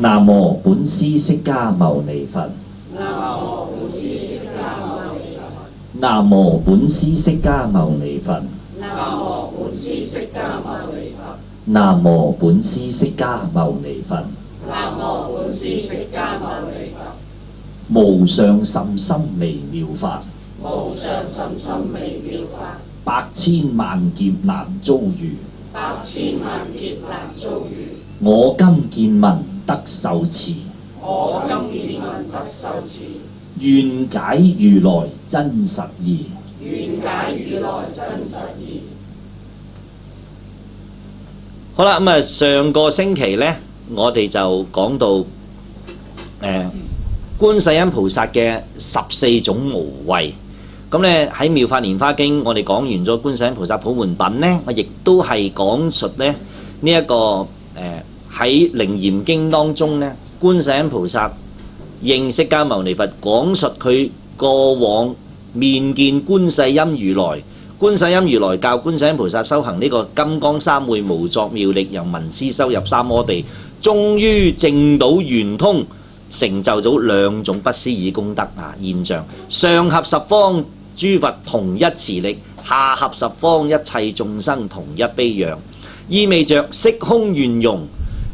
南無本師釋迦牟尼佛。南無本師釋迦牟尼佛。南無本師釋迦牟尼佛。南無本師釋迦牟尼佛。南無本師釋迦牟尼佛。無上甚深微妙法。無上甚深微妙法。百千萬劫難遭遇。百千萬劫難遭遇。我今見聞得受持。我今見聞得受持。願解如來真實義。願解如來真實義。好啦，咁啊，上個星期呢，我哋就講到觀世音菩薩嘅14種無畏。咁咧喺《妙法蓮華經》，我哋講完咗觀世音菩薩普門品呢，我亦都係講述咧呢一個喺《楞嚴經》當中呢，觀世音菩薩應釋迦牟尼佛講述佢過往面見觀世音如來，觀世音如來教觀世音菩薩修行呢個金剛三昧無作妙力，由聞思修入三摩地，終於證到圓通，成就咗兩種不思議功德現象。上合十方諸佛同一慈力，下合十方一切眾生同一悲仰，意味着色空圓融，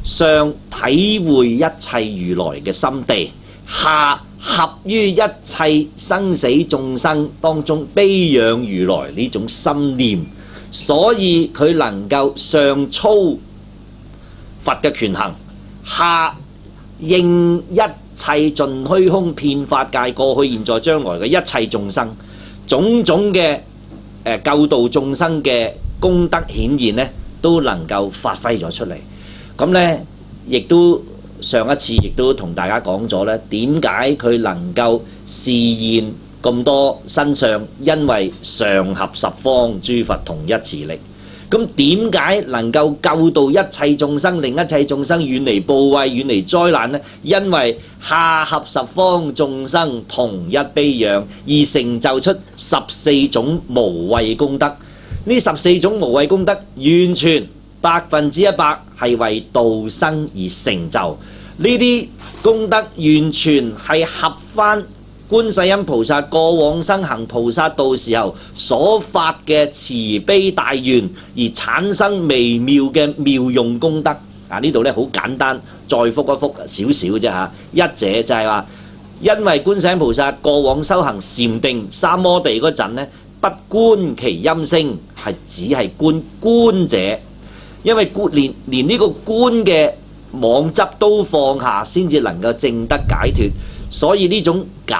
上體會一切如來嘅心地，下合於一切生死眾生當中悲仰如來呢種心念，所以佢能夠上操佛嘅權行，下應一切盡虛空遍法界過去現在將來嘅一切眾生，種種嘅救度眾生嘅功德顯現呢，都能夠發揮咗出嚟。咁呢，亦都上一次亦都同大家講咗呢，點解佢能夠示現咁多身相？因為上合十方諸佛同一慈力。咁點解能夠救度一切眾生，令一切眾生遠離怖畏、遠離災難呢？因為下合十方眾生同一悲仰，而成就出14種無畏功德。呢14種無畏功德完全100%係為度生而成就。呢啲功德完全係合返觀世音菩薩過往生行菩薩道時候所發嘅慈悲大願，而產生微妙嘅妙用功德。呢度咧好簡單，再覆一覆少少啫嚇。一者就係話，因為觀世音菩薩過往修行禪定三摩地嗰陣咧，不觀其音聲，係只係觀者，因為連呢個觀嘅妄執都放下，先至能夠證得解脫。所以呢種解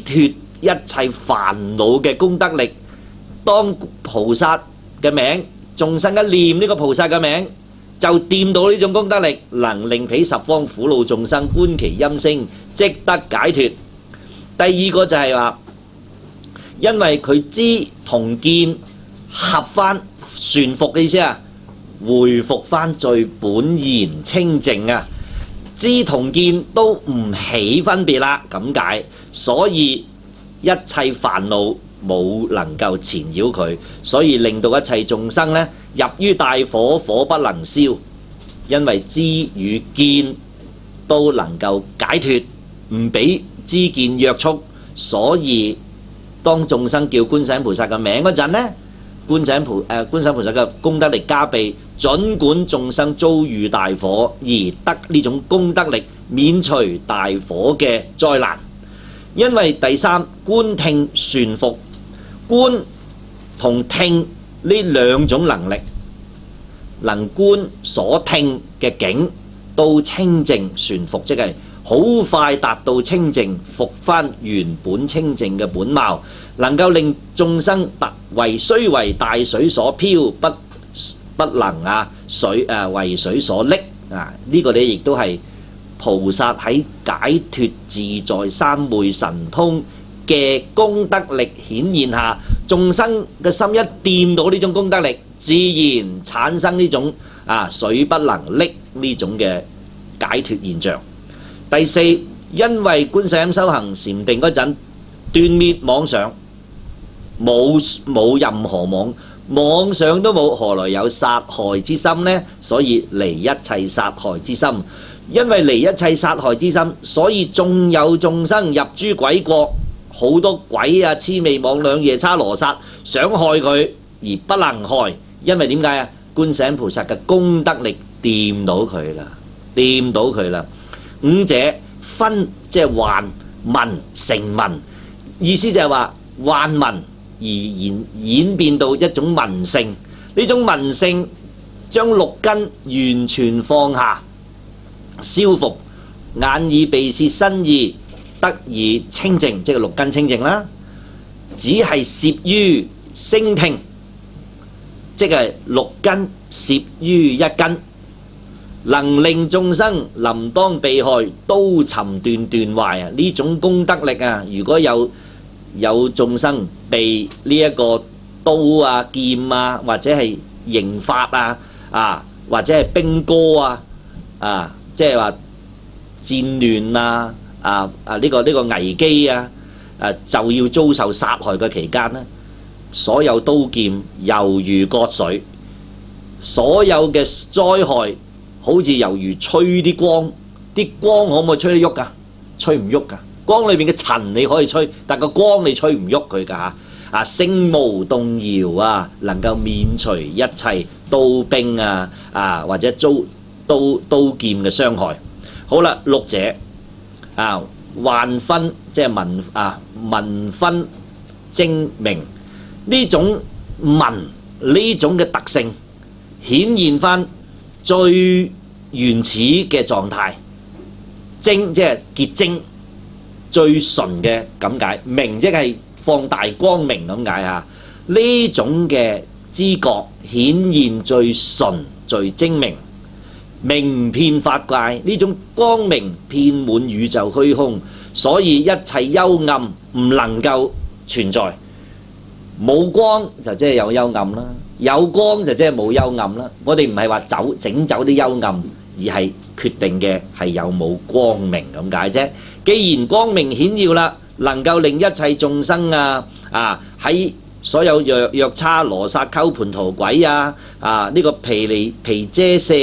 脫一切煩惱嘅功德力，當菩薩嘅名，眾生一念呢個菩薩嘅名，就掂到呢種功德力，能令彼十方苦惱眾生觀其音聲，即得解脫。第二個就係話，因為佢知同見合翻，旋服嘅意思啊，回復翻最本然清淨啊。知同見都唔起分別啦，咁解，所以一切煩惱冇能夠纏繞佢，所以令到一切眾生呢入於大火，火不能燒，因為知與見都能夠解脫，唔俾知見約束，所以當眾生叫觀世音菩薩嘅名嗰陣呢，觀世音菩薩嘅功德力加被，儘管眾生遭遇大火，而得呢種功德力免除大火嘅災難。因為第三，觀聽旋服，觀同聽呢兩種能力，能觀所聽嘅境都清淨旋服，即係好快達到清淨，復翻原本清淨嘅本貌，能夠令眾生雖為大水所漂，不能為水所溺。呢個呢亦都係菩薩喺解脫自在三昧神通嘅功德力顯現下，眾生嘅心一掂到呢種功德力，自然產生呢種水不能溺呢種嘅解脫現象。第四，因為觀世音修行禪定嗰陣斷滅妄想，冇任何妄想都冇，何來有殺害之心呢？所以離一切殺害之心，因為離一切殺害之心，所以縱有眾生入諸鬼國，好多鬼啊、魑魅魍魎、夜叉羅剎想害佢而不能害，因為點解啊？觀世音菩薩嘅功德力掂到佢啦，掂到佢啦。五者分即係幻聞成聞，意思就係話幻聞而演變到一種聞性，呢種聞性將六根完全放下，消伏眼耳鼻舌身意得以清淨，即係六根清淨啦。只係攝於聲聽，即係六根攝於一根，能令眾生臨當被害，刀尋斷斷壞啊！呢種功德力啊，如果有眾生被呢一個刀啊、劍啊，或者係刑法啊，或者係兵戈啊，即係話戰亂呢個危機就要遭受殺害嘅期間呢，所有刀劍猶如割水，所有嘅災害好似猶如吹啲光，啲光可唔可以吹得喐㗎？吹唔喐㗎。光裏邊嘅塵你可以吹，但個光你吹唔喐佢㗎嚇。聲無動搖能夠免除一切刀兵或者刀劍嘅傷害。好啦，六者幻分即係聞分精明，呢種聞呢種嘅特性顯現翻最原始嘅狀態，精即係結晶最純嘅咁解，明即係放大光明咁解嚇。呢種嘅知覺顯現最純最精明，明遍法界，呢種光明遍滿宇宙虛空，所以一切幽暗唔能夠存在。冇光就即係有幽暗啦，有光就即係冇幽暗啦。我哋唔係話整走啲幽暗，而係決定嘅係有冇光明咁解啫。既然光明顯耀啦，能夠令一切眾生喺所有藥叉羅剎鳩槃荼鬼呢個皮遮舍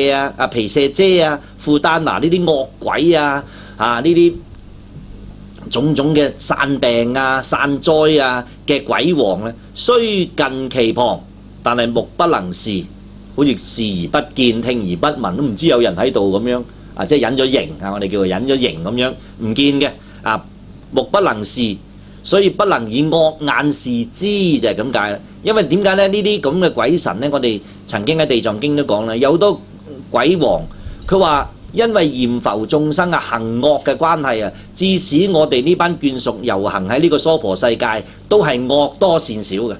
皮舍遮富丹拿呢啲惡鬼呢啲種種嘅散病散災嘅鬼王咧，雖近其旁，但係目不能視，好似視而不見、聽而不聞，都唔知有人喺度咁樣即係隱咗形我哋叫做隱咗形咁樣唔見嘅目不能視，所以不能以惡眼視之就係咁解啦。因為點解咧？呢啲咁嘅鬼神咧，我哋曾經喺地藏經都講啦，有好多鬼王，佢話因為閻浮眾生行惡嘅關係致使我哋呢班眷屬遊行喺呢個娑婆世界都係惡多善少嘅。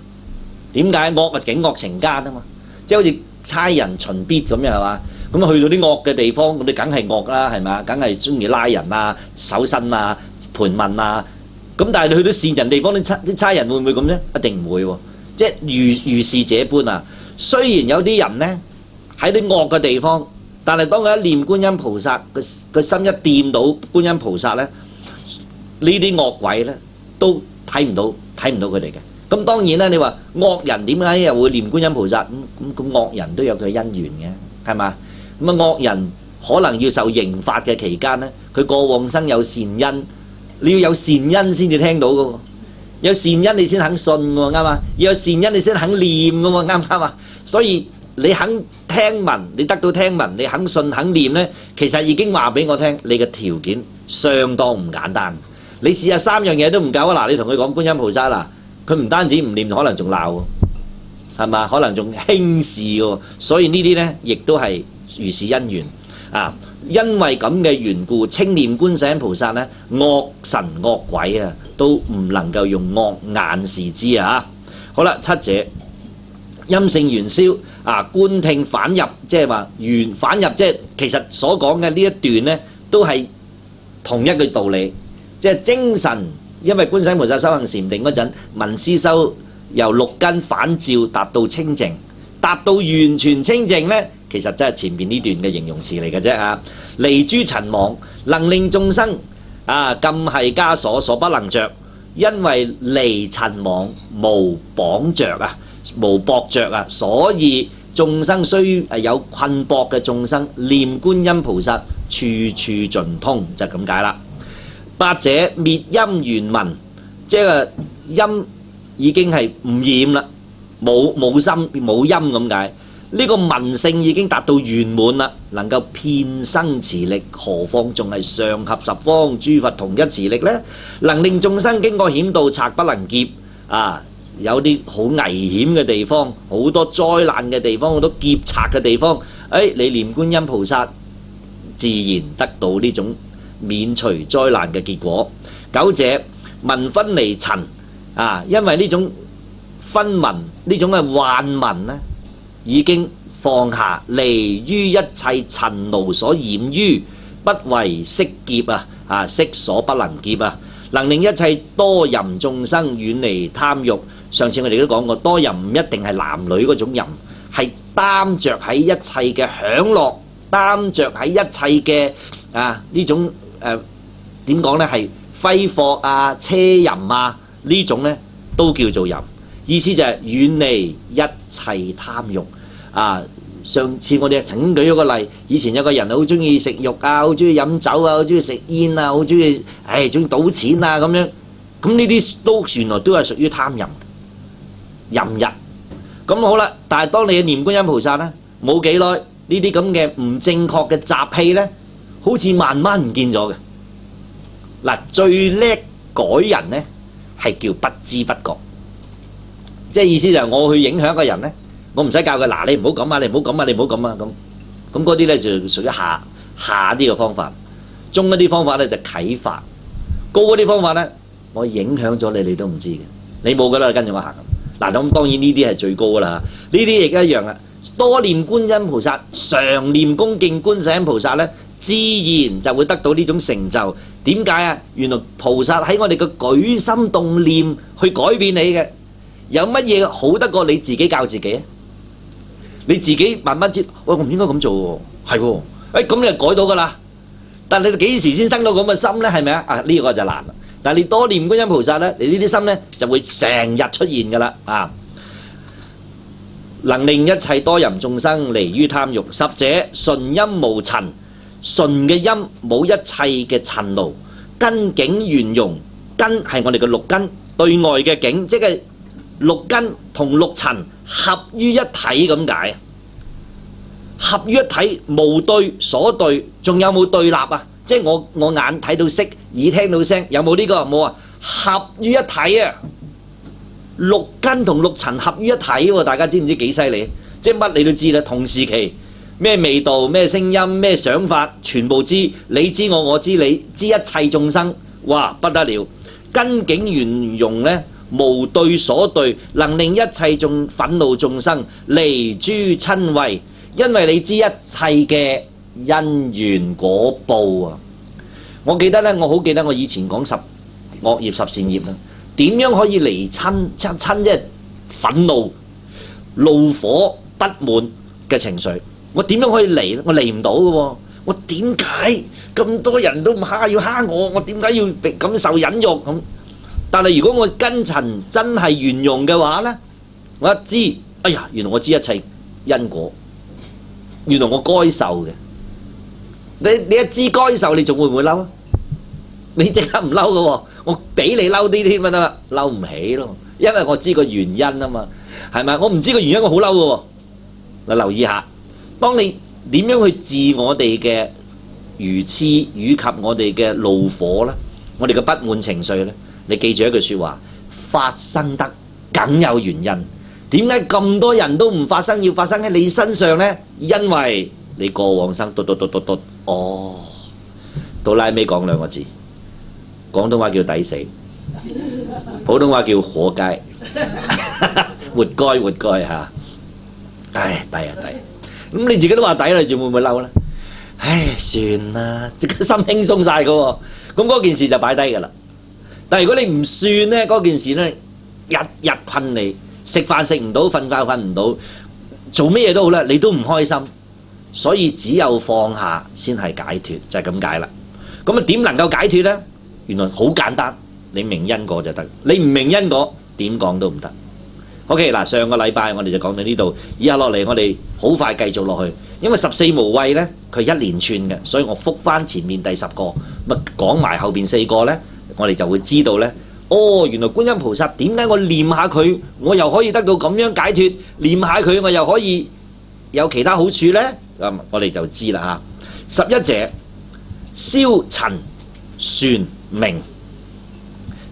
點解？惡警惡懲奸嘛，即係好似差人巡必咁樣係嘛？咁去到啲惡嘅地方，咁你梗係惡啦，係咪？梗係中意拉人搜身盤問咁但係你去到善人地方，啲差人會唔會咁呢？一定唔會喎。即係如是這般雖然有啲人呢喺啲惡嘅地方，但係當佢一念觀音菩薩，佢心一掂到觀音菩薩呢，呢啲惡鬼呢都睇唔到佢哋嘅。咁當然啦，你話惡人點解又會念觀音菩薩？咁惡人都有佢因緣嘅，係嘛？咁惡人可能要受刑罰嘅期間呢，佢過往生有善因，你要有善因先至聽到嘅喎，有善因你先肯信喎，啱嘛？要有善因你先肯念嘅喎，啱唔啱啊？所以你肯聽聞，你得到聽聞，你肯信肯念呢，其實已經話俾我聽，你嘅條件相當唔簡單。你試下三樣嘢都唔夠嗱，你同佢講觀音菩薩佢唔單止唔念，可能仲鬧喎，係嘛？可能仲輕視喎。所以呢啲呢，亦都係如是因緣因為咁嘅緣故，稱念觀世音菩薩呢，惡神惡鬼都唔能夠用惡眼視之好啦，七者陰性元宵觀聽反入，即係話反入，即係其實所講嘅呢一段呢，都係同一個道理，即係精神。因為觀世音菩薩修行禪定嗰陣，聞思修由六根反照達到清淨，達到完全清淨呢，其實真係前面呢段嘅形容詞嚟嘅啫離諸塵網，能令眾生禁繫枷鎖所不能着，因為離塵網無綁着無縛着所以眾生雖有困縛嘅眾生，念觀音菩薩處處盡通，就咁解啦。八者滅陰元文，即係陰已經係唔染啦，冇心冇陰咁解。呢個文性已經達到圓滿啦，能夠遍生慈力，何況仲係上合十方諸佛同一慈力呢？能令眾生經過險道，賊不能劫啊！有啲好危險嘅地方，好多災難嘅地方，好多劫賊嘅地方，你念觀音菩薩，自然得到呢種免除災難嘅結果。九者文分離塵啊，因為呢種分文呢種嘅幻文呢，已經放下，離於一切塵勞所染於，不為色劫啊！色所不能劫啊！能令一切多淫眾生遠離貪欲。上次我哋都講過，多淫唔一定係男女嗰種淫，係擔着喺一切嘅享樂，擔着喺一切嘅呢種點講呢？係揮霍啊、車淫啊呢種呢，都叫做淫。意思就係遠離一切貪欲啊！上次我哋曾經舉咗個例，以前有個人好中意食肉啊，好中意飲酒啊，好中意食煙啊，好中意中意賭錢啊咁樣，咁呢啲都原來都係屬於貪淫淫逸。咁好啦，但係當你念觀音菩薩呢，冇幾耐呢啲咁嘅唔正確嘅習氣呢，好似慢慢唔見咗嘅。嗱，最叻改人呢，係叫不知不覺。即係意思就係我去影響一個人呢，我唔使教佢，嗱，你唔好咁啊，你唔好咁啊，你唔好咁啊，咁嗰啲呢就屬於下啲嘅方法，中嗰啲方法呢就啟發，高嗰啲方法呢，我影響咗你，你都唔知嘅，你冇噶啦，跟住我行。嗱，咁當然呢啲係最高噶啦，呢啲亦一樣啊。多念觀音菩薩，常念恭敬觀世音菩薩呢，自然就會得到呢種成就。點解啊？原來菩薩喺我哋嘅舉心動念去改變你嘅。有乜嘢好得過你自己教自己啊？你自己慢慢知，喂，我唔應該咁做喎，係喎，咁你就改到噶啦。但係你幾時先生到咁嘅心呢？係咪啊？呢個就難啦。但係你多念觀音菩薩呢，你呢啲心呢就會成日出現噶啦啊！能令一切多淫眾生離於貪欲。十者純陰無塵，純嘅陰冇一切嘅塵勞，根境圓融，根係我哋嘅六根，對外嘅境即係六根同六塵合於一體咁解，合於一體，無對所對，仲有冇對立啊？即係我眼睇到色，耳聽到聲，有冇呢個？冇啊！合於一體啊！六根同六塵合於一體喎，大家知唔知幾犀利？即係乜你都知啦，同時期咩味道、咩聲音、咩想法，全部知，你知我，我知你，知一切眾生，哇不得了！根境圓融呢，無對所對，能令一切憤怒眾生離諸瞋恚，因為你知一切嘅因緣果報啊！我記得呢，我好記得我以前講惡業十善業啊，點樣可以離瞋即係憤怒、怒火、不滿嘅情緒？我點樣可以離？我離唔到嘅喎！我點解咁多人都要蝦我？我點解要感受忍辱咁？但係如果我根塵真係圓融嘅話呢，我一知，哎呀，原來我知一切因果，原來我該受嘅。你一知該受，你仲會唔會嬲啊？你即刻唔嬲嘅喎，我俾你嬲啲添咪得啦，嬲唔起咯，因為我知個原因啊嘛，係咪？我唔知個原因，我好嬲嘅喎。嗱，留意下，當你點樣去治我哋嘅愚痴以及我哋嘅怒火呢？我哋嘅不滿情緒呢？你記住一句説話：發生得梗有原因。點解咁多人都唔發生，要發生喺你身上呢？因為你過往生哦，到拉尾講兩個字，廣東話叫抵死，普通話叫活該，活該嚇。唉，抵啊抵！咁你自己都話抵啦，你仲會唔會嬲呢？唉，算啦，即刻心輕鬆晒嘅喎。咁嗰件事就擺低㗎啦。但係如果你唔算呢，嗰件事呢，日日困你，食飯食唔到，瞓覺瞓唔到，做咩嘢都好啦，你都唔開心。所以只有放下先係解脫，就係咁解啦。咁啊點能夠解脫呢？原來好簡單，你明因果就得。你唔明因果，點講都唔得。OK 嗱，上個禮拜我哋就講到呢度，以下落嚟我哋好快繼續落去，因為14無畏呢，佢一連串嘅，所以我覆翻前面第10個，咁講埋後邊4個呢，我哋就會知道呢。哦，原來觀音菩薩點解我念下佢，我又可以得到咁樣解脫；念下佢，我又可以有其他好處呢？我哋就知啦嚇。11者，消塵旋明，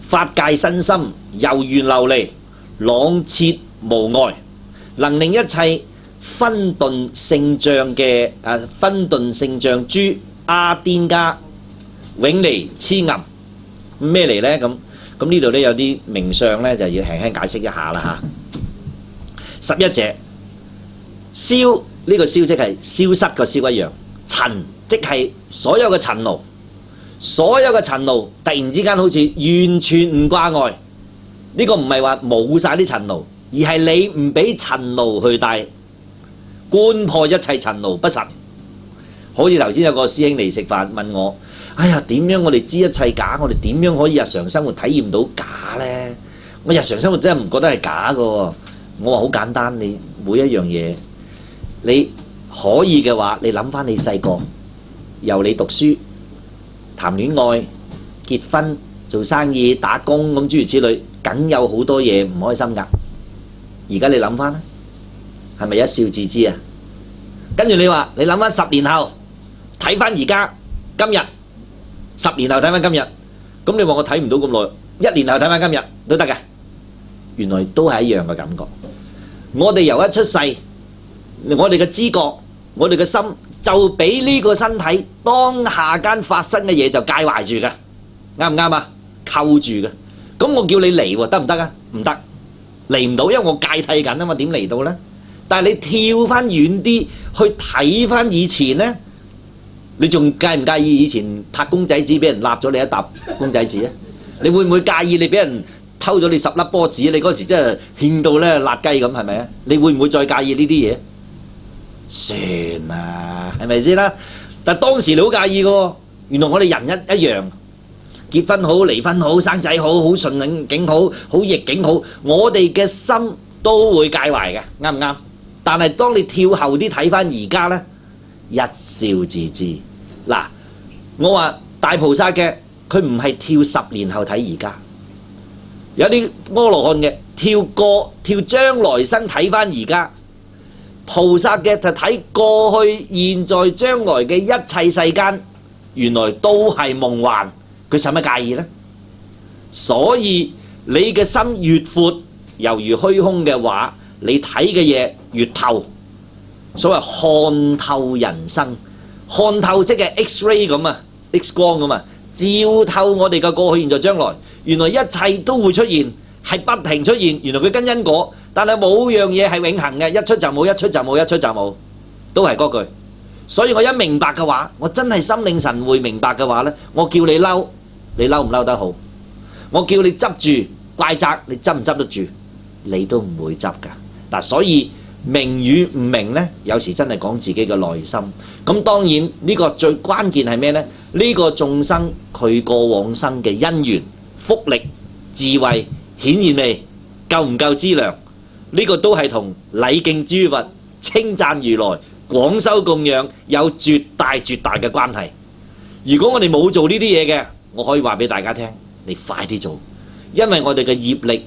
法界身心，猶如琉璃，朗徹無礙，能令一切分頓聖像嘅分頓聖像諸阿癲家永離痴暗。咩嚟呢？咁呢度咧有啲名相咧就要輕輕解釋一下啦嚇。11者，消呢個消即係消失個消一樣，塵即係所有嘅塵勞，所有嘅塵勞突然之間好似完全唔掛礙。呢個唔係話冇晒啲塵勞，而係你唔俾塵勞去帶，觀破一切塵勞不實。好似頭先有個師兄嚟食飯問我：哎呀，點樣我哋知一切假？我哋點樣可以日常生活體驗到假呢？我日常生活真係唔覺得係假㗎喎。我話好簡單，你每一樣嘢，你可以嘅話，你諗翻你細個，由你讀書、談戀愛、結婚、做生意、打工咁諸如此類，梗有好多嘢唔開心㗎。而家你諗翻啦，係咪一笑置之啊？跟住你話，你諗翻10年後，睇翻而家今日，10年後睇翻今日，咁你話我睇唔到咁耐，1年後睇翻今日都得嘅，原來都係一樣嘅感覺。我哋由一出世，我哋嘅知覺，我哋嘅心就俾呢個身體當下間發生嘅嘢就介懷住嘅，啱唔啱啊？扣住嘅。咁我叫你嚟喎，得唔得啊？唔得，嚟唔到，因為我介替緊啊嘛，點嚟到呢？但係你跳翻遠啲去睇翻以前呢，你仲介唔介意以前拍公仔紙俾人立咗你一沓公仔紙啊？你會唔會介意你俾人偷咗你10粒波子？你嗰時真係興到咧辣雞咁，係咪啊？你會唔會再介意呢啲嘢？算啦，係咪先啦？但係當時你好介意嘅喎，原來我哋人一樣，結婚好、離婚好、生仔好、好順境好、好逆境好，我哋嘅心都會介懷嘅，啱唔啱？但係當你跳後啲睇翻而家呢，一笑置之。嗱，我話大菩薩嘅佢唔係跳10年後睇而家，有啲阿羅漢嘅跳將來生睇翻而家，菩薩嘅就睇過去、現在、將來嘅一切世間，原來都係夢幻，佢使乜介意呢？所以你嘅心越闊，猶如虛空嘅話，你睇嘅嘢越透，所謂看透人生，看透即係 X-ray 咁啊 ，X 光咁啊，照透我哋嘅過去、現在、將來。原來一切都會出現，係不停出現。原來佢跟因果，但係冇樣嘢係永恆嘅，一出就冇，一出就冇，一出就冇，都係嗰句。所以我一明白嘅話，我真係心領神會明白嘅話呢，我叫你嬲，你嬲唔嬲得好？我叫你執住怪責，你執唔執得住？你都唔會執㗎。嗱，所以明與唔明呢，有時真係講自己嘅內心。咁當然呢個最關鍵係咩呢？呢個眾生佢過往生嘅因緣、福力、智慧顯現未？夠唔夠資糧？呢個都係同禮敬諸佛、稱讚如來、廣修供養有絕大絕大嘅關係。如果我哋冇做呢啲嘢嘅，我可以話俾大家聽，你快啲做，因為我哋嘅業力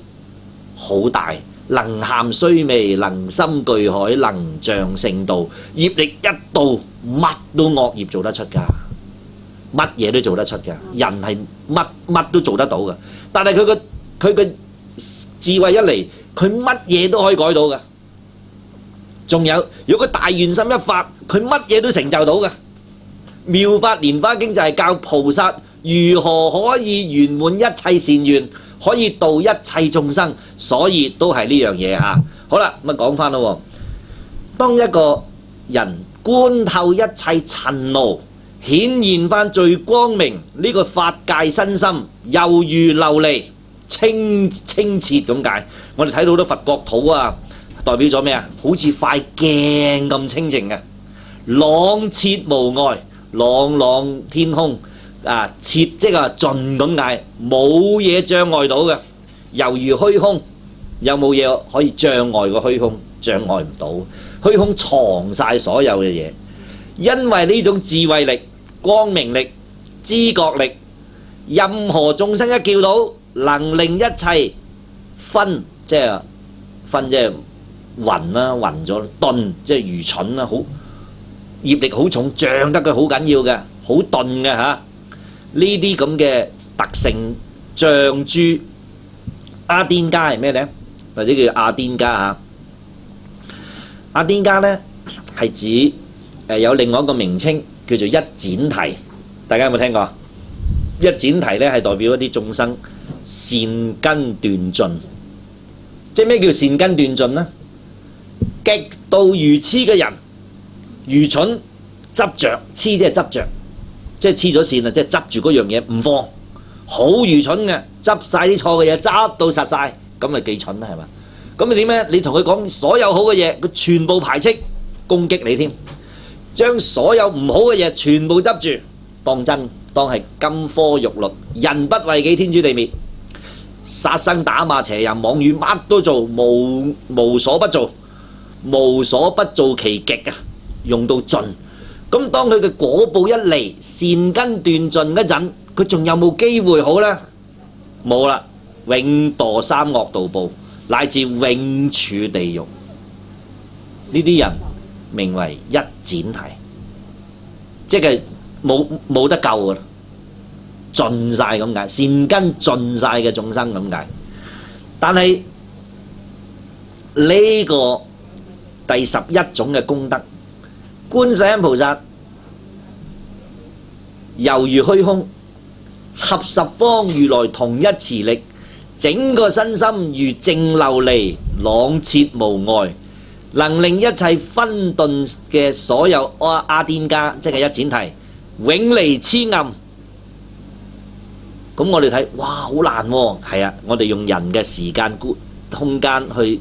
好大。能涵須彌，能深巨海，能象聖道。業力一到，乜都惡業做得出㗎，乜嘢都做得出㗎。人係乜都做得到㗎，但係佢嘅智慧一嚟，佢乜嘢都可以改到㗎。仲有，如果佢大願心一發，佢乜嘢都成就到㗎。妙法蓮華經就係教菩薩如何可以圓滿一切善願，可以度一切眾生，所以都係呢樣嘢嚇。好啦，咁啊講翻咯。當一個人觀透一切塵勞，顯現翻最光明呢個法界身心，猶如琉璃，清澈咁解。我哋睇到好多佛國土啊，代表咗咩啊？好似塊鏡咁清淨嘅，朗徹無礙，朗朗天空。徹即係盡咁解，冇嘢障礙到嘅，猶如虛空，有冇嘢可以障礙個虛空？障礙唔到，虛空藏晒所有嘅嘢。因為呢種智慧力、光明力、知覺力，任何眾生一叫到，能令一切昏，即係昏，即係暈啦，暈咗；頓，即係愚蠢啦，好業力好重，障得佢好緊要嘅，好頓嘅嚇。呢啲咁嘅特性障住阿癲家係咩呢？或者叫阿癲家嚇。阿癲家呢係指有另外一個名稱叫做一闡提，大家有冇聽過？一闡提呢係代表一啲眾生善根斷盡。即係咩叫善根斷盡呢？極度愚痴嘅人，愚蠢執着，痴即係執着，即係黐咗線啊！即係執住嗰樣嘢唔放，好愚蠢嘅，執晒啲錯嘅嘢，執到實晒，咁咪幾蠢啦，係嘛？咁你點呢？你同佢講所有好嘅嘢，佢全部排斥攻擊你添，將所有唔好嘅嘢全部執住當真，當係金科玉律，人不為己，天誅地滅，殺生打罵邪淫妄語，乜都做，無所不做，無所不做其極啊！用到盡。咁當佢嘅果報一嚟，善根斷盡嗰陣，佢仲有冇機會好呢？冇啦，永墮三惡道報，乃至永處地獄。呢啲人名為一闡提，即係冇得救噶啦，盡晒咁解，善根盡晒嘅眾生咁解。但係呢個第11種嘅功德，觀世音菩薩猶如虛空，合十方如來同一持力，整個身心如淨琉璃，朗徹無礙，能令一切昏頓嘅所有阿癲家，即係一闡提，永離痴暗。咁我哋睇，哇，好難喎！係啊，我哋用人嘅時間空間去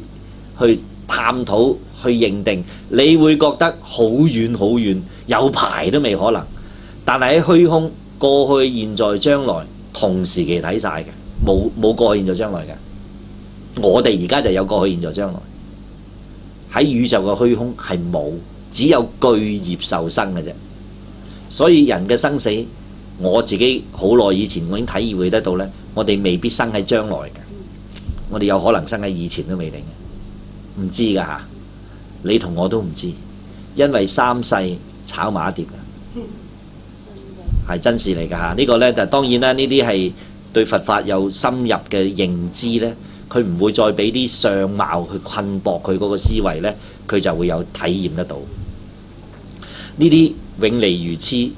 探討、去認定，你會覺得好遠好遠，有排都未可能。但係喺虛空，過去、現在、將來同時期睇晒嘅，冇過去、現在、將來嘅。我哋而家就有過去、現在、將來。喺宇宙嘅虛空係冇，只有巨業受生嘅啫。所以人嘅生死，我自己好耐以前我已經體會得到呢，我哋未必生喺將來嘅，我哋有可能生喺以前都未定嘅，唔知㗎嚇。你同我都唔知，因為三世炒埋一碟㗎，係真事嚟㗎嚇。呢個呢，就當然啦，呢啲係對佛法有深入嘅認知呢，佢唔會再俾啲相貌去困駁佢嗰個思維呢，佢就會有體驗得到。呢啲永離如痴，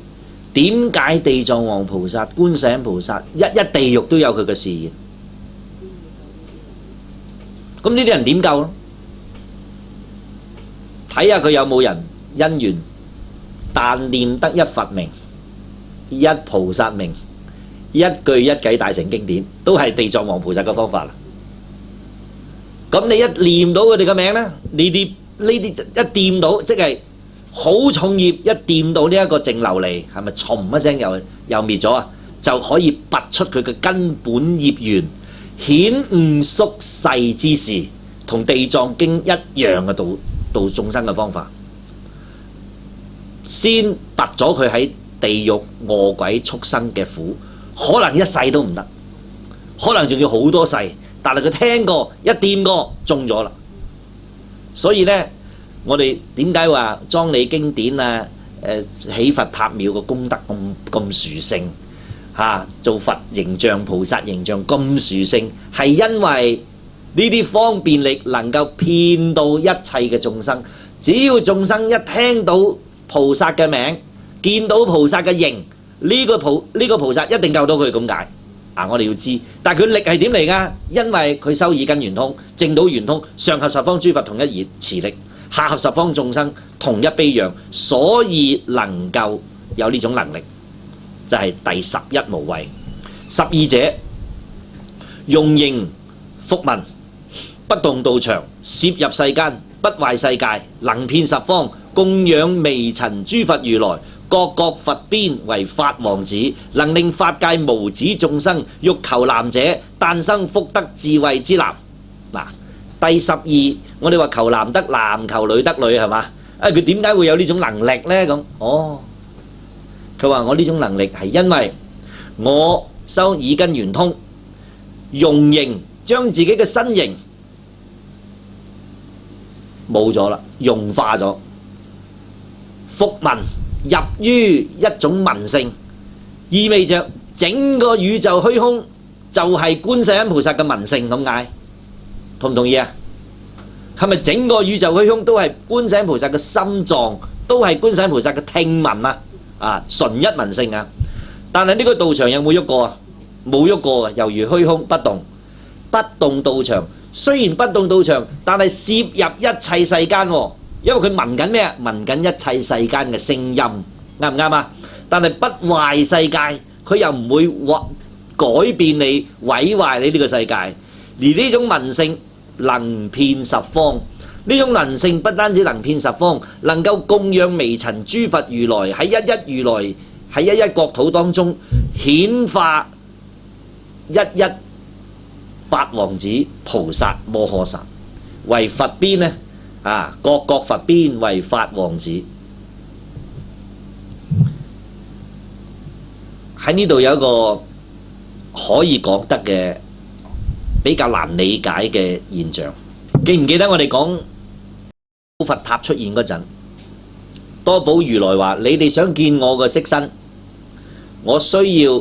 點解地藏王菩薩、觀世音菩薩一地獄都有佢嘅示現？咁呢啲人點救？睇下佢有冇人因緣，但念得一佛名、一菩薩名、一句一偈大成經典，都係地藏王菩薩嘅方法啦。咁你一念到佢哋嘅名呢，呢啲一掂到，即係好重業，一掂到呢一個淨琉璃，係咪唰一聲又滅咗啊？就可以拔出佢嘅根本業緣，顯悟宿世之事，同地藏經一樣嘅度眾生嘅方法。先拔咗佢喺地獄餓鬼畜生嘅苦，可能一世都唔得，可能仲要好多世，但係佢聽過一掂過中咗啦。所以呢，我哋點解話裝理經典啊、起佛塔廟嘅功德咁殊勝嚇？做佛形象、菩薩形象咁殊勝，係因為呢啲方便力能夠騙到一切嘅眾生。只要眾生一聽到菩薩嘅名，見到菩薩嘅形，呢個菩薩一定救到佢咁解。我哋要知，但係佢力係點嚟㗎？因為佢修耳根圓通、證到圓通，上合十方諸佛同一持力，下合十方眾生同一悲讓，所以能夠有呢種能力，就係第11無畏。12者用形復聞，不動道場，攝入世間，不壞世界，能遍十方，供養微塵諸佛如來，各佛邊為法王子，能令法界無子眾生欲求男者誕生福德智慧之男。嗱，第12，我哋話求男得男，求女得女係嘛？佢點解會有呢種能力呢？咁佢話我呢種能力係因為我修耳根圓通，容形將自己嘅身形冇咗啦，融化咗，復文入於一種文性，意味着整個宇宙虛空就係觀世音菩薩嘅文性咁解，同唔同意啊？係咪整個宇宙虛空都係觀世音菩薩嘅心臟，都係觀世音菩薩嘅聽聞啊？純一文性啊！但係呢個道場有冇喐過啊？冇喐過啊，猶如虛空不動，不動道場。雖然不動道場，但係攝入一切世間喎，因為佢聞緊咩啊？聞緊一切世間嘅聲音，啱唔啱啊？但係不壞世界，佢又唔會改變你、毀壞你呢個世界。而呢種聞性能遍十方，呢種能性不單止能遍十方，能夠供養微塵諸佛如來喺一一如來喺一一國土當中顯化一一法王子菩薩摩訶薩，為佛邊呢？各國佛邊為法王子。喺呢度有一個可以講得嘅比較難理解嘅現象，記唔記得我哋講佛塔出現嗰陣，多寶如來話：你哋想見我嘅色身，我需要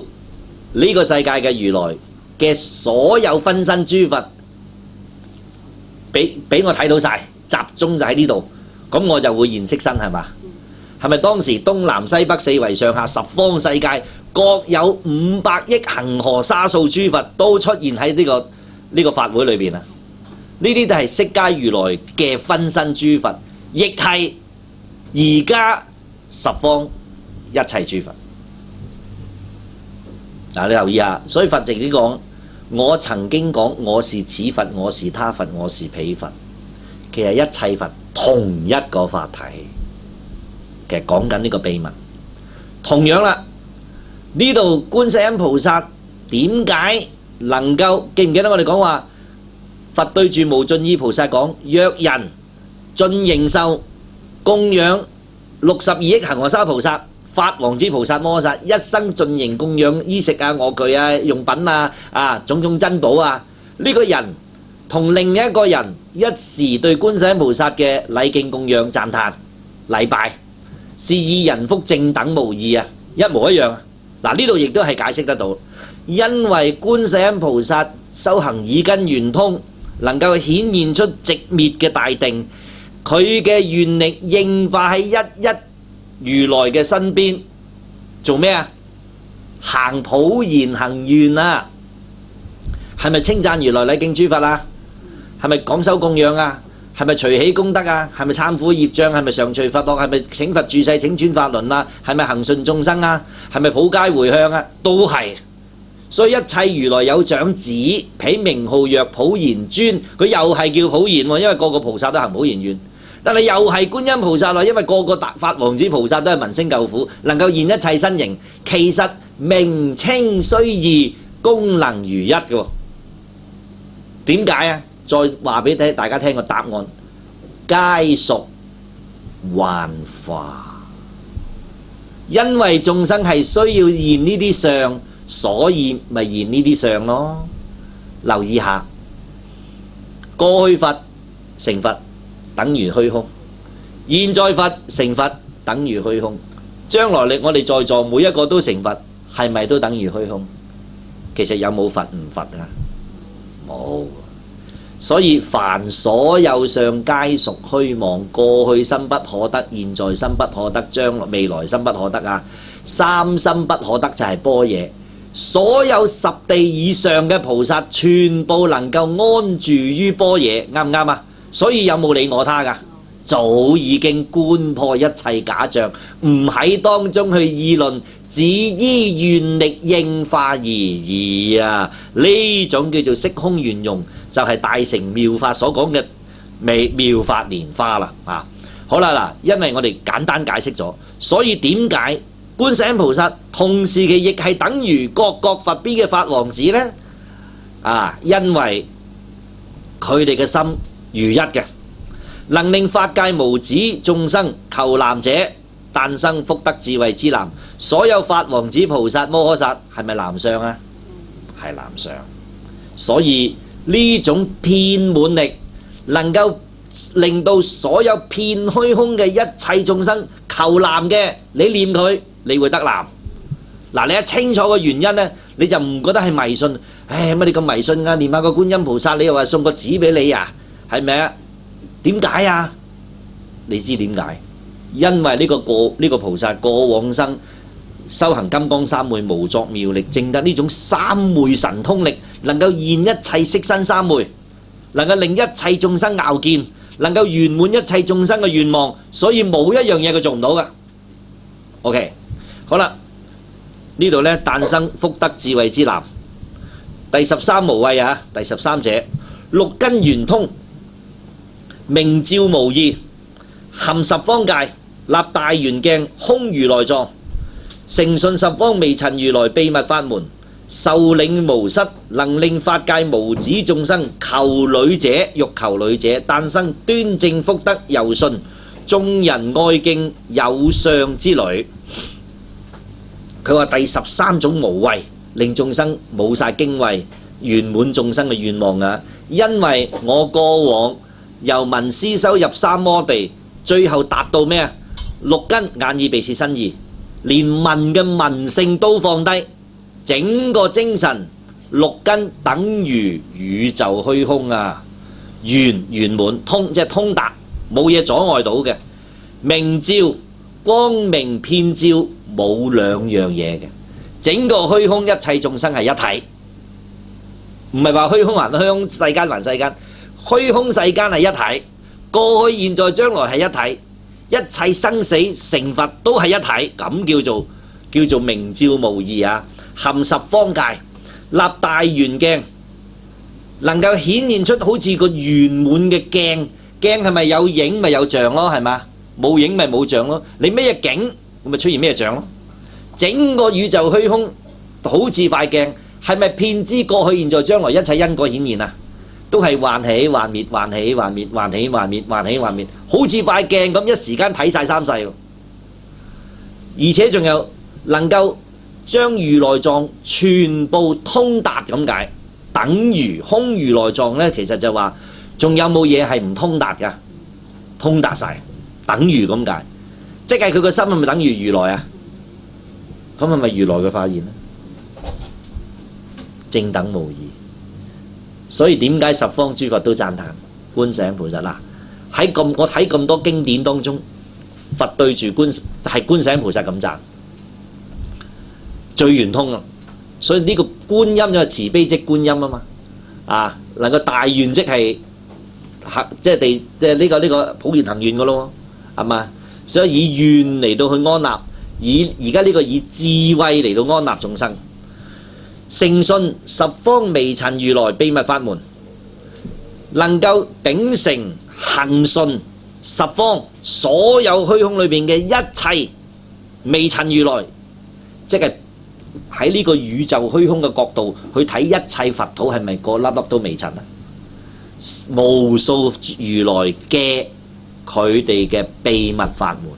呢個世界嘅如來嘅所有分身諸佛俾我睇到晒，集中就喺呢度，咁我就會現色身，係嘛？係咪當時東南西北四維上下十方世界各有500億恒河沙數諸佛都出現喺呢個法會裏邊啊？呢啲都係釋迦如來嘅分身諸佛，亦係而家十方一切諸佛。你留意下，所以佛直呢講，我曾經講我是此佛，我是他佛，我是彼佛，其實一切佛同一個法體，其實講緊呢個秘密。同樣啦，呢度觀世音菩薩點解能夠，記唔記得我哋講話佛對住無盡意菩薩講：若人盡形壽供養62億恒河沙菩薩、法王子菩薩摩薩，一生盡形供養衣食啊、樂具啊、用品啊、種種珍寶啊，呢個人同另一個人一時對觀世音菩薩嘅禮敬供養讚歎禮拜，是以人福正等無異啊，一模一樣啊！嗱，呢度亦都係解釋得到，因為觀世音菩薩修行耳根圓通，能夠顯現出寂滅嘅大定，佢嘅願力應化喺一一如來嘅身邊，做咩啊？行普賢行願啊！係咪稱讚如來禮敬諸佛啊？係咪廣修供養啊？係咪隨喜功德啊？係咪懺悔業障？係咪常隨佛樂？係咪請佛住世請轉法輪啊？係咪恒順眾生啊？係咪普皆回向啊？都係。所以一切如來有長子，彼名號曰普賢尊，佢又係叫普賢喎，因為個個菩薩都行普賢願。但係又係觀音菩薩啦，因為個個法王子菩薩都係聞聲救苦，能夠現一切身形。其實名稱雖異，功能如一嘅。點解啊？再話俾大家聽個答案，皆屬幻化。因為眾生係需要現呢啲相，所以咪現呢啲相咯。留意下，過去佛成佛等於虛空，現在佛成佛等於虛空，將來我哋在座每一個都成佛，係咪都等於虛空？其實有冇佛唔佛啊？冇。所以凡所有相皆屬虛妄，過去生不可得，現在生不可得，將來未來生不可得啊！三生不可得就係般若。所有十地以上嘅菩薩全部能夠安住於般若，啱唔啱啊？所以有冇理我他㗎？早已經觀破一切假象，唔喺當中去議論，只依願力應化而已啊！呢種叫做色空圓融，就係大乘妙法所講嘅妙法蓮花啦啊！好啦嗱，因為我哋簡單解釋咗，所以點解觀世音菩薩同時期亦係等於各國佛邊嘅法王子呢？因為佢哋嘅心如一嘅，能令法界無子眾生求男者誕生福德智慧之男。所有法王子菩薩摩訶薩係咪男相啊？係男相。所以呢種遍滿力能夠令到所有遍虛空嘅一切眾生求男嘅，你念佢，你會得男。嗱，你一清楚個原因呢，你就唔覺得係迷信。唉，乜你咁迷信啊？念下個觀音菩薩，你又話送個紙俾你啊？係咪啊？點解啊？你知點解？因為呢個菩薩過往生修行金剛三昧無作妙力，證得呢種三昧神通力，能夠現一切色身三昧，能夠令一切眾生拗見，能夠圓滿一切眾生嘅願望，所以冇一樣嘢佢做唔到㗎。OK， 好啦，呢度呢，誕生福德智慧之男。第13無畏啊，第13者，六根圓通，明照無異，含十方界，立大圓鏡，空如來藏，誠信十方微塵如來秘密法門，受領無失，能令法界無子眾生求女者，欲求女者誕生端正福德柔順，眾人愛敬有相之女。佢話第13種無畏，令眾生冇晒驚畏，圓滿眾生嘅願望啊！因為我過往由聞思修入三摩地，最後達到咩啊？六根眼耳鼻舌身意，連聞嘅聞性都放低，整個精神六根等於宇宙虛空啊！圓滿通，即係通達，冇嘢阻礙到嘅。明照光明遍照，冇兩樣嘢嘅。整個虛空一切眾生係一體，唔係話虛空還虛空，世間還世間。虛空世間係一體，過去現在將來係一體，一切生死成佛都係一體，咁叫做明照無異啊！含十方界，立大圓鏡，能夠顯現出好似個圓滿嘅鏡。鏡係咪有影咪有像咯？係嘛？冇影咪冇像咯。你咩嘢景，咁咪出現咩像咯？整個宇宙虛空好似塊鏡，係咪遍知過去現在將來一切因果顯現啊？都係幻起幻滅，幻起幻滅，幻起幻滅，幻起幻滅，好似塊鏡咁，一時間睇晒三世。而且仲有能夠將如來藏全部通達咁解，等於空如來藏呢，其實就話仲有冇嘢係唔通達噶？通達晒，等於咁解，即係佢個心係咪等於如來啊？咁係咪如來嘅化現呢？正等無異。所以點解十方諸佛都讚歎觀世音菩薩啦？我睇咁多經典當中，佛對住觀世音菩薩咁讚，最圓通啊！所以呢個觀音就係慈悲即觀音啊嘛，啊能夠大願即係即係呢個普賢行願嘅咯，係嘛？所以以願嚟到去安立，而家呢個以智慧嚟到安立眾生。誠信十方微塵如來秘密法門，能夠秉承恆順十方所有虛空裏邊嘅一切微塵如來，即係喺呢個宇宙虛空嘅角度去睇一切佛土，係咪個粒粒都微塵啊？無數如來嘅佢哋嘅秘密法門，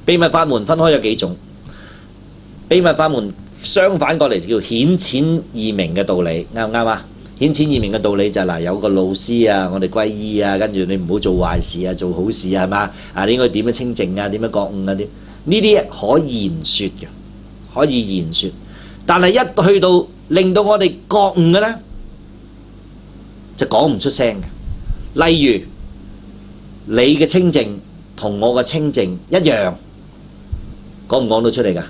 秘密法門分開有幾種？秘密法門相反過嚟叫顯淺易明嘅道理，啱唔啱啊？顯淺易明嘅道理就係嗱，有個老師啊，我哋皈依啊，跟住你唔好做壞事啊，做好事係嘛？啊，你應該點樣清淨啊？點樣覺悟啊？啲呢啲可以言説嘅，可以言説。但係一去到令到我哋覺悟嘅咧，就講唔出聲嘅。例如你嘅清淨同我嘅清淨一樣，講唔講到出嚟㗎？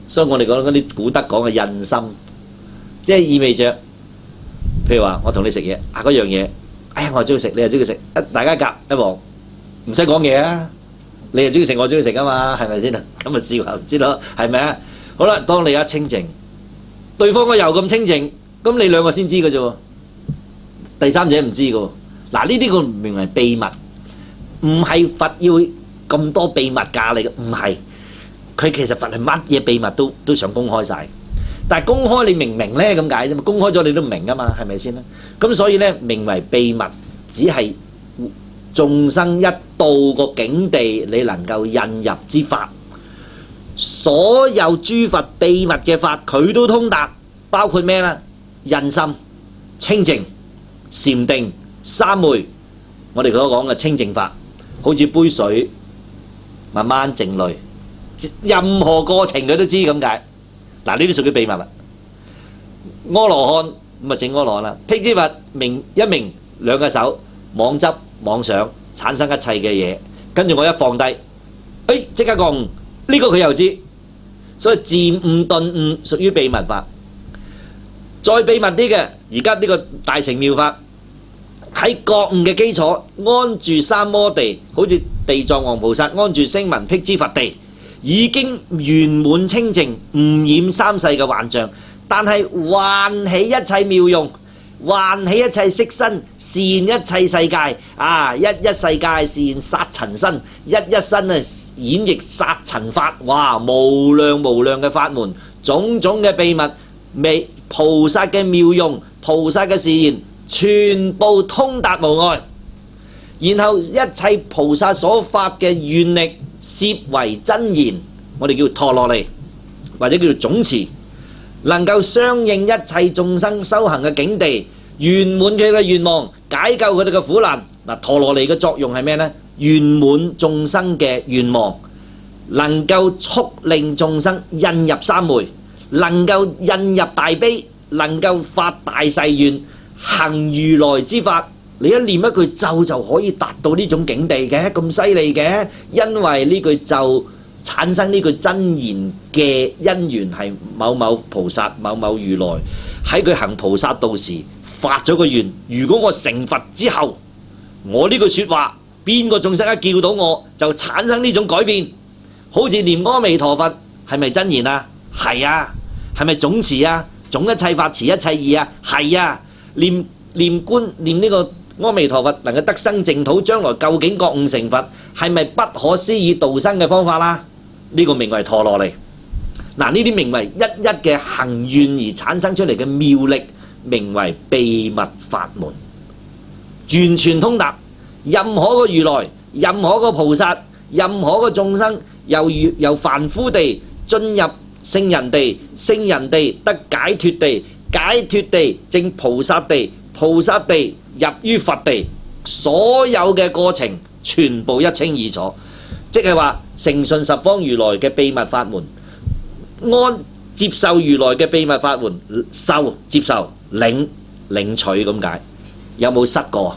所以我哋講嗰啲古德講嘅印心，即係意味着，譬如話我同你食嘢啊，嗰樣嘢，哎呀我中意食，你又中意食，大家夾一鑊，唔使講嘢啊，你又中意食，我中意食啊嘛，係咪先啊？咁咪笑下知道係咪啊？好啦，當你一清淨，對方個又咁清淨，咁你兩個先知嘅啫喎，第三者唔知嘅喎。嗱，呢啲個明為秘密，唔係佛要咁多秘密㗎你嘅，唔係。佢其實佛係乜嘢秘密都想公開晒，但係公開你明唔明呢？咁解啫嘛，公開咗你都唔明啊嘛，係咪先咧？咁所以呢，名為秘密，只係眾生一到個境地，你能夠引入之法。所有諸佛秘密嘅法，佢都通達，包括咩呢？印心、清淨、禪定、三昧，我哋所講嘅清淨法，好似杯水慢慢靜慮，任何過程佢都知咁解。嗱，呢啲屬於秘密啦。阿羅漢咁啊，證阿羅漢啦。辟支佛明一明兩個手妄執妄想，產生一切嘅嘢，跟住我一放低，即刻覺悟，呢個佢又知。所以漸悟頓悟屬於秘密法。再秘密啲嘅，而家呢個大乘妙法喺覺悟嘅基礎，安住三摩地，好似地藏王菩薩安住聲聞辟支佛地，已經圓滿清淨，唔染三世嘅幻象，但係喚起一切妙用，喚起一切色身，善一切世界啊！一世界善殺塵身，一身啊演繹殺塵法，哇！無量無量嘅法門，種種嘅秘密，菩薩嘅妙用，菩薩嘅示現，全部通達無礙。然後一切菩薩所發嘅願力，攝為真言，我哋叫陀羅尼，或者叫做總持，能夠相應一切眾生修行嘅境地，圓滿佢嘅願望，解救佢哋嘅苦難。嗱，陀羅尼嘅作用係咩呢？圓滿眾生嘅願望，能夠促令眾生印入三昧，能夠印入大悲，能夠發大誓願，行如來之法。你一念一句咒就可以達到呢種境地嘅，咁犀利嘅，因為呢句咒產生呢句真言嘅因緣係某某菩薩、某某如來喺佢行菩薩道時發咗個願，如果我成佛之後，我呢句説話，邊個眾生一叫到我就產生呢種改變。好似念阿彌陀佛係咪真言啊？係啊。係咪總持啊？總一切法持一切義啊？係啊。念呢個阿彌陀佛能夠得生淨土，將來究竟覺悟成佛，係咪不可思議度生嘅方法啦？呢個名為陀羅尼。嗱，呢啲名為一一嘅行願而產生出嚟嘅妙力，名為秘密法門，完全通達。任何個如來，任何個菩薩，任何個眾生，由凡夫地進入聖人地，聖人地得解脫地，解脫地證菩薩地，菩薩地入於佛地，所有嘅過程全部一清二楚，即係話誠信十方如來嘅秘密法門，接受如來嘅秘密法門，接受領取咁解。有冇失過？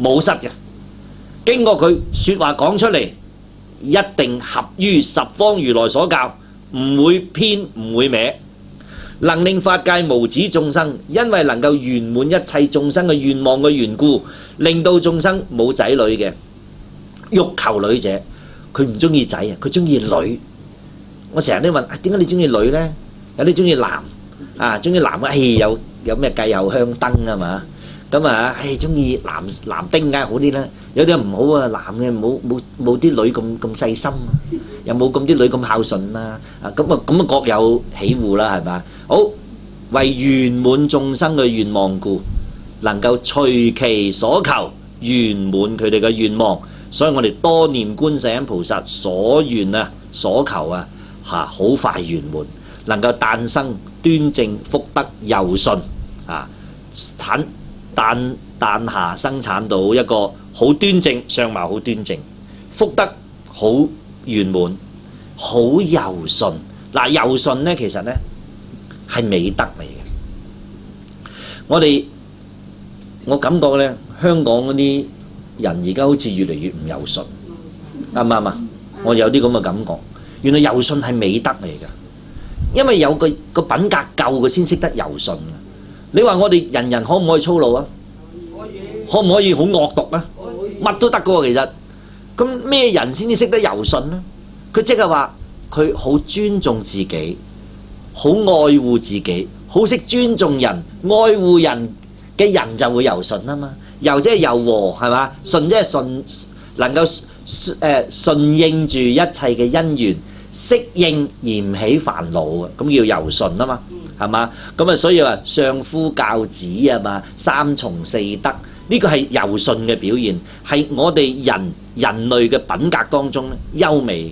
冇失嘅。經過佢說話講出嚟，一定合於十方如來所教，唔會偏唔會歪，能令法界無止眾生，因為能夠圓滿一切眾生嘅願望嘅緣故，令到眾生冇仔女嘅欲求女者，佢唔中意仔啊，佢中意女。我成日都問，點解你中意女呢？有啲中意男啊，中意男嘅，有咩繼後香燈啊嘛？咁啊，中意男丁梗係好啲啦。有啲唔好啊，男嘅冇啲女咁細心，又冇咁啲女咁孝順啦。咁啊各有喜惡啦，係咪？好，為圓滿眾生嘅願望故，能夠隨其所求圓滿佢哋嘅願望。所以我哋多念觀世音菩薩所願啊，所求啊，好快圓滿，能夠誕生端正福德柔順啊，誕下生產到一個好端正，相貌好端正，福德好圓滿，好柔順。嗱，柔順呢，其實呢係美德嚟嘅。我感覺呢，香港嗰啲人而家好似越嚟越唔柔順，啱唔啱啊？我有啲咁嘅感覺。原來柔順係美德嚟㗎，因為有個品格夠嘅先識得柔順。你話我哋人人可唔可以粗魯啊？可唔可以好惡毒啊？乜都得㗎喎，其實。咁咩人先至識得柔順呢？佢即係話佢好尊重自己，好愛護自己，好識尊重人、愛護人嘅人就會柔順啊嘛。柔即係柔和，係嘛？順即係順，能夠順應住一切嘅因緣，適應而唔起煩惱嘅，咁叫柔順啊嘛。係嘛？咁啊，所以話相夫教子啊嘛，三從四德呢呢個係柔順嘅表現，係我哋人類嘅品格當中咧優美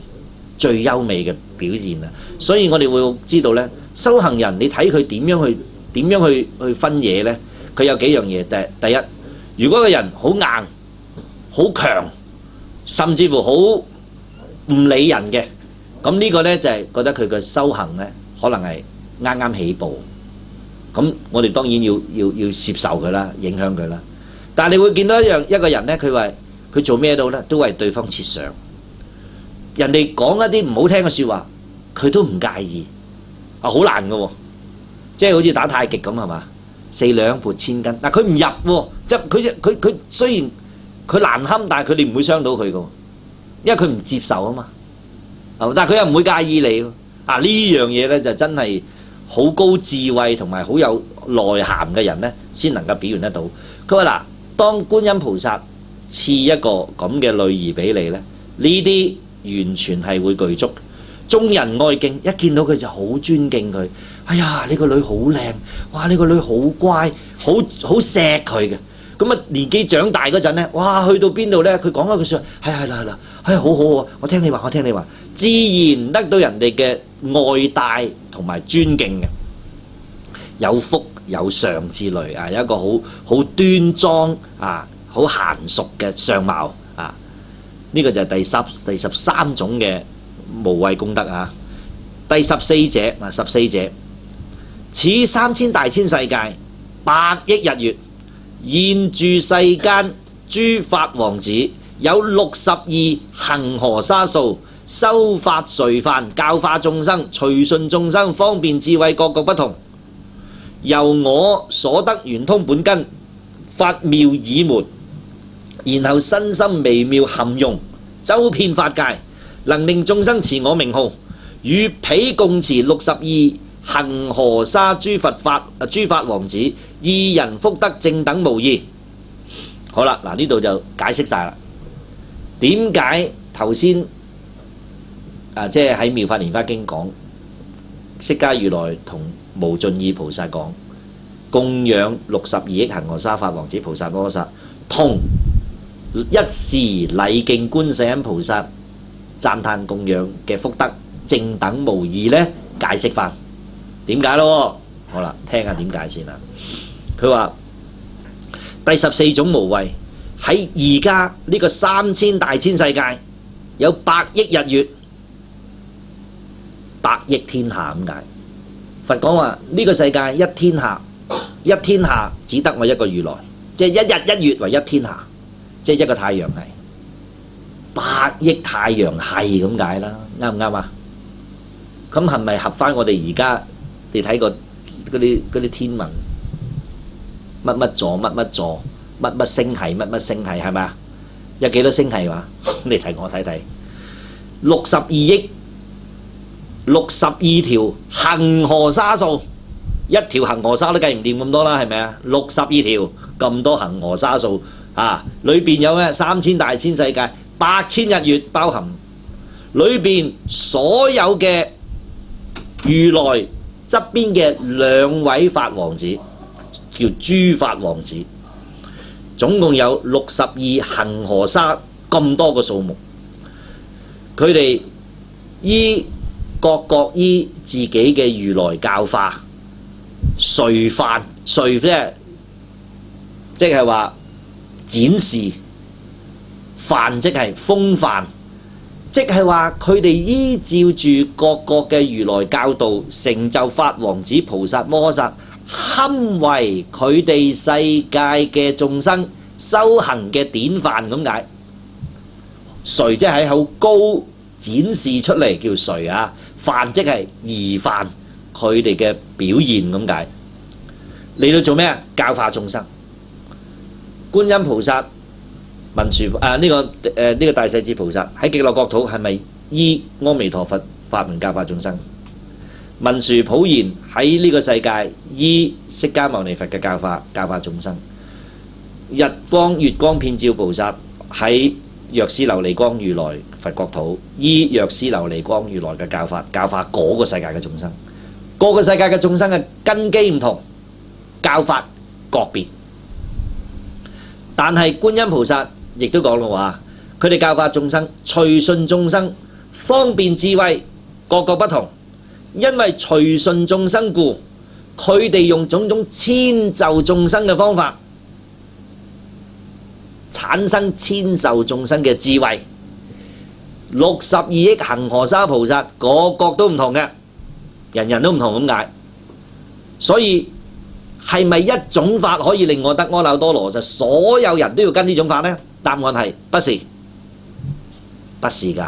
最優美嘅表現啊！所以我哋會知道咧，修行人你睇佢點樣去分嘢咧，佢有幾樣嘢。第一，如果個人好硬、好強，甚至乎好唔理人嘅，咁呢個咧就係覺得佢嘅修行咧可能係啱啱起步。咁我哋當然要接受佢啦，影響佢啦。但係你會見到一個人咧，佢話佢做咩都咧，都為對方設想。人哋講一啲唔好聽嘅説話，佢都唔介意。啊，好難嘅喎，即係好似打太極咁係嘛？四兩撥千斤。嗱，佢唔入喎，即係佢雖然佢難堪，但係佢哋唔會傷到佢嘅，因為佢唔接受啊嘛。但係佢又唔會介意你。啊，呢樣嘢咧就真係好高智慧同埋好有內涵嘅人咧，先能夠表現得到。佢話嗱，當觀音菩薩賜一個咁嘅女兒俾你咧，呢啲完全係會具足。眾人愛敬，一見到佢就好尊敬佢。哎呀，你個女好靚，哇！你個女好乖，好錫佢嘅。咁啊，年紀長大嗰陣咧，哇！去到邊度咧，佢講一句説話，係啦，好好啊，我聽你話，自然得到人哋嘅愛戴同埋尊敬嘅，有福有相之類啊，有一個好端莊啊，好嫻熟嘅相貌啊。呢個就係第十三種嘅無畏功德啊。第14者啊，14者，此3000大千世界100億日月，現住世間諸法王子，有62恒河沙數，修法隨範，教化眾生，隨順眾生，方便智慧各各不同。由我所得圓通本根，法妙耳門，然後身心微妙含用，周遍法界，能令眾生持我名號，與彼共持62恒河沙諸法王子，二人福德正等無異。好啦，嗱呢度就解釋晒啦。點解頭先即係喺《妙法蓮華經》講，釋迦如來同無盡意菩薩講，供養62億恒河沙法王子菩薩摩訶薩，同一時禮敬觀世音菩薩讚歎供養嘅福德正等無異呢？解釋翻點解咯？好啦，聽下點解先啦。佢話第14種無畏，喺而家呢個3000大千世界有100億日月，100億天下咁解。佛講話呢個世界一天下只得我一個如來，即係一日一月為一天下，即係一個太陽系，100億太陽系咁解啦，啱唔啱啊？咁係咪合翻我哋而家你睇過嗰啲天文乜乜座乜乜座乜乜星系乜乜星系係咪啊？有幾多星系話？你睇我睇睇，62億62條恒河沙數，一條恒河沙都計唔掂咁多啦，係咪啊？62條咁多恒河沙數啊，裏邊有咩3000大千世界，8000日月包含，裏邊所有嘅如來側邊嘅2位法王子叫諸法王子，總共有62恒河沙咁多個數目，佢哋各依自己嘅如來教化隨範，隨即係話展示，範即係風範，即係話佢哋依照住各嘅如來教導，成就法王子菩薩摩訶薩，堪為佢哋世界嘅眾生修行嘅典範咁解。隨即係好高展示出嚟叫隨啊，範即係儀範，佢哋嘅表現咁解。嚟到做咩啊？教化眾生。觀音菩薩、文殊呢個大勢至菩薩喺極樂國土係咪依阿彌陀佛法門教化眾生？文殊普賢喺呢個世界依釋迦牟尼佛嘅教化眾生。月光遍照菩薩喺藥師琉璃光如來佛國土依藥師琉璃光如來嘅教化嗰個世界嘅眾生。個個世界嘅眾生嘅根基唔同，教法各別。但係觀音菩薩亦都講咯話，佢哋教化眾生，隨順眾生，方便智慧，各個不同。因為隨順眾生故，佢哋用種種遷就眾生嘅方法，產生遷就眾生嘅智慧。62億恒河沙菩薩，個個都唔同嘅，人人都唔同咁解。所以係咪一種法可以令我得阿耨多羅，就所有人都要跟呢種法呢？答案係不是，不是㗎。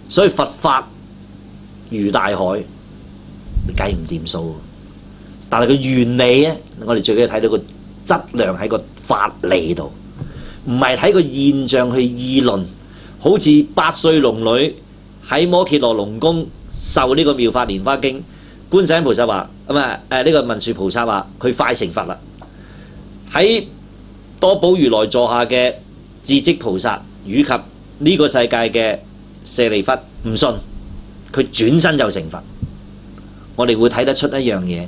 所以佛法如大海，你計唔掂數。但係佢原理咧，我哋最緊要睇到個質量喺個法理度，唔係睇個現象去議論。好似8歲龍女喺摩羯羅龍宮受呢個妙法蓮華經，觀世音菩薩話呢個文殊菩薩話佢快成佛啦。喺多寶如來座下嘅智積菩薩以及呢個世界嘅舍利弗唔信，佢轉身就成佛。我哋會睇得出一樣嘢，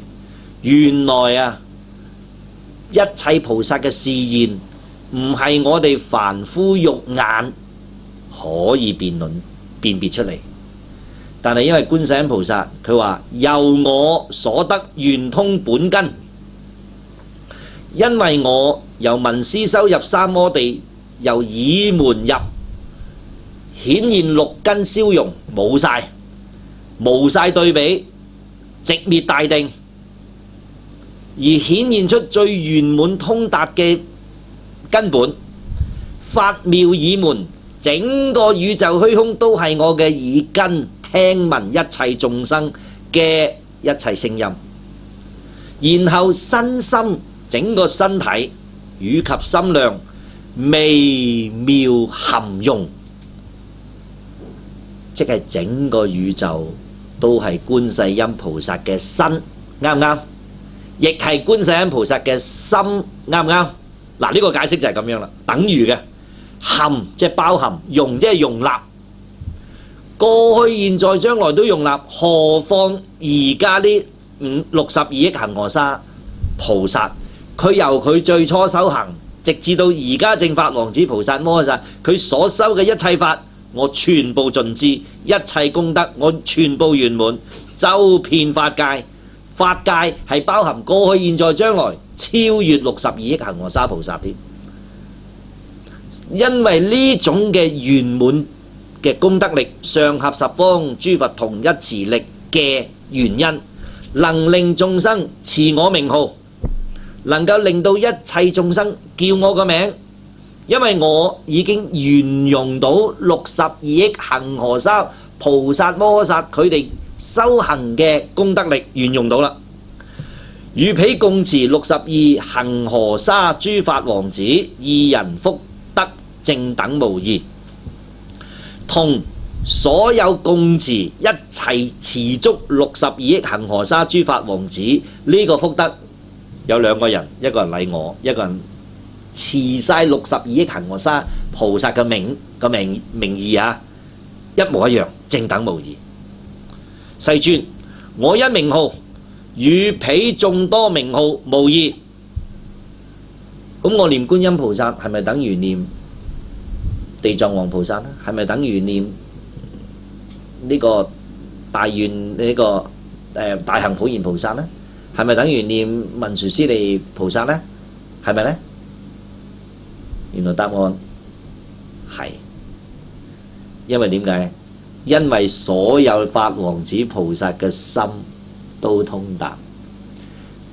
原來啊一切菩薩嘅示現唔係我哋凡夫肉眼可以辨別出嚟，但係因為觀世音菩薩佢話由我所得圓通本根，因為我由聞思修入三摩地，由耳門入顯現六根消融，冇晒對比，直滅大定，而顯現出最圓滿通達嘅根本，法妙耳門。整個宇宙虛空都係我嘅耳根，聽聞一切眾生嘅一切聲音，然後身心整個身體以及心量微妙含用，即係整個宇宙都係觀世音菩薩嘅身，啱唔啱？亦係觀世音菩薩嘅心，啱唔啱？嗱，呢個解釋就係咁樣啦，等於嘅。含即係包含，容即係容納，過去、現在、將來都容納，何況而家呢62億恒河沙菩薩，佢由佢最初修行，直至到而家正法王子菩薩摩訶薩，佢所修嘅一切法，我全部盡知，一切功德我全部圓滿，周遍法界，法界係包含過去、現在、將來，超越62億恒河沙菩薩添。因為呢種嘅圓滿嘅功德力，上合十方諸佛同一持力嘅原因，能令眾生持我名號，能夠令到一切眾生叫我個名，因為我已經圓融到62億恒河沙菩薩摩訶薩佢哋修行嘅功德力圓融到啦。與彼共持62恒河沙諸法王子，二人福德正等無異，同所有共持一齊持足62億恒河沙諸法王子呢個福德，有兩個人，一個人禮我，一個人持晒62億恒河沙菩薩嘅名義啊，一模一樣，正等無異。世尊，我一名號與彼眾多名號無異。咁我念觀音菩薩係咪等於念地藏王菩薩咧？係咪等於念呢個大願大行普賢菩薩咧？係咪等於念文殊師利菩薩咧？係咪咧？原來答案係，因為點解？因為所有法王子菩薩嘅心都通達。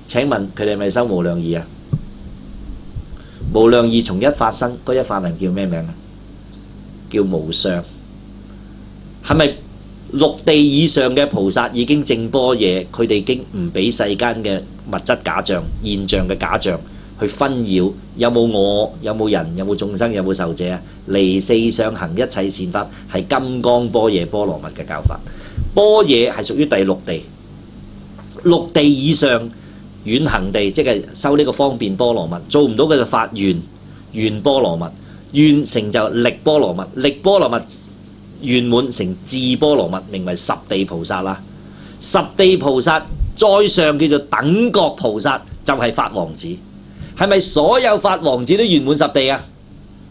請問佢哋係咪修無量義啊？無量義從一法生，嗰一法能叫咩名啊？叫無上。係咪六地以上嘅菩薩已經證般若，佢哋已經唔俾世間嘅物質假象、現象嘅假象去紛擾？有冇我？有冇人？有冇眾生？有冇受者啊？離四相行一切善法，係金剛般若波羅蜜嘅教法。般若係屬於第六地，六地以上遠行地，即係修呢個方便波羅蜜，做唔到嘅就發願波羅蜜，願成就力波羅蜜，力波羅蜜圓滿成智波羅蜜，名為十地菩薩啦。十地菩薩再上叫做等覺菩薩，就係法王子。係咪所有法王子都圓滿十地啊？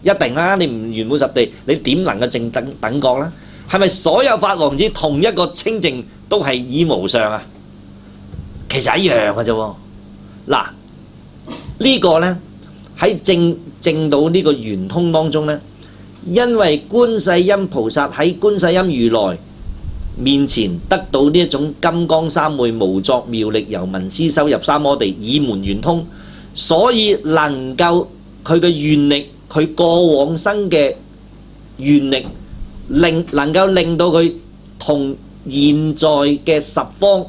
一定啦！你唔圓滿十地，你點能夠正等覺啦？係咪所有法王子同一個清淨都係以無上啊？其實一樣嘅啫喎。嗱，呢個呢，喺證到呢個圓通當中呢，因為觀世音菩薩喺觀世音如來面前得到呢一種金剛三昧無作妙力由聞思修入三摩地以門圓通，所以能夠佢嘅願力，佢過往生嘅願力，能夠令到佢同現在嘅十方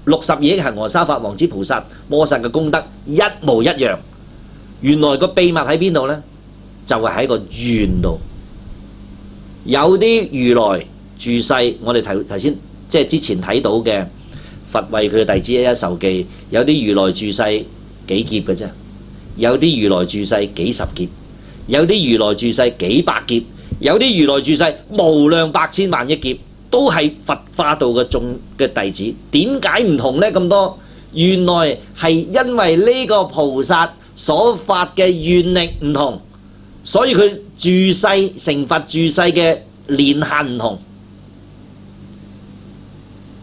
62億恒河沙法王子菩薩摩薩嘅功德一模一樣。原來個秘密喺邊度呢？就係喺個願度。有啲如來住世，我哋頭先即係之前睇到嘅佛為佢嘅弟子一一受記，有啲如來住世幾劫嘅啫，有啲如來住世幾十劫，有啲如來住世幾百劫，有啲如來住世無量百千萬億劫，都係佛化道嘅眾嘅弟子。點解唔同呢？咁多原來係因為呢個菩薩所發嘅願力唔同，所以佢住世成佛住世嘅年限唔同。